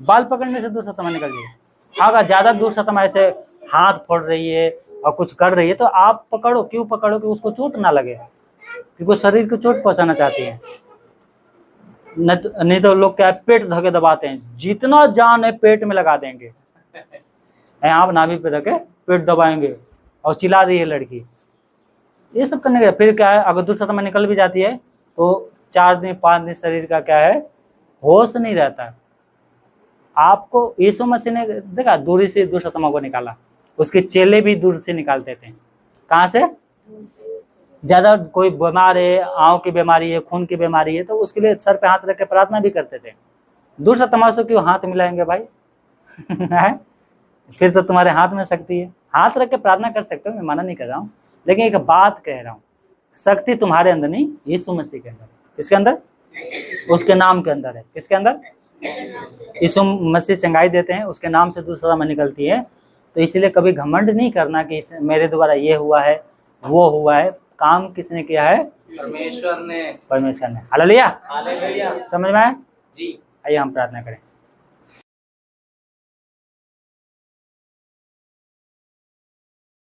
बाल पकड़ने से दुष्टतमा निकल जाएगी। हाँ, अगर ज्यादा दुष्टतमा ऐसे हाथ फोड़ रही है और कुछ कर रही है तो आप पकड़ो, क्यों पकड़ो कि उसको चोट ना लगे, क्योंकि शरीर को चोट पहुंचाना चाहती है। नहीं तो लोग क्या पेट धके दबाते हैं, जितना जान है पेट में लगा देंगे, आप नाभि पे धके पेट दबाएंगे और चिल्ला रही है लड़की। ये सब करने का फिर क्या है, अगर दुष्टतमा निकल भी जाती है तो 4 दिन 5 दिन शरीर का क्या है, होश नहीं रहता। आपको यीशु मसीह ने देखा दूरी से दुष्टतमा को निकाला, उसके चेले भी दूर से निकालते थे। कहाँ से? ज्यादा कोई बीमार है, आंख की बीमारी है, खून की बीमारी है, तो उसके लिए सर पे हाथ रख के प्रार्थना भी करते थे। दुष्टतमा से क्यों हाथ मिलाएंगे भाई है? फिर तो तुम्हारे हाथ में शक्ति है, हाथ रख के प्रार्थना कर सकते हो, मैं मना नहीं कर रहा हूँ, लेकिन एक बात कह रहा हूँ, शक्ति तुम्हारे अंदर नहीं, यीशु मसीह के अंदर। किसके अंदर? उसके नाम के अंदर है। किसके अंदर? यीशु मसीह चंगाई देते हैं, उसके नाम से दुष्टतमा निकलती है। तो इसलिए कभी घमंड नहीं करना कि मेरे द्वारा ये हुआ है वो हुआ है। काम किसने किया है? परमेश्वर ने। परमेश्वर ने। हालेलुया। हालेलुया। समझ में आया? जी। आइए हम प्रार्थना करें।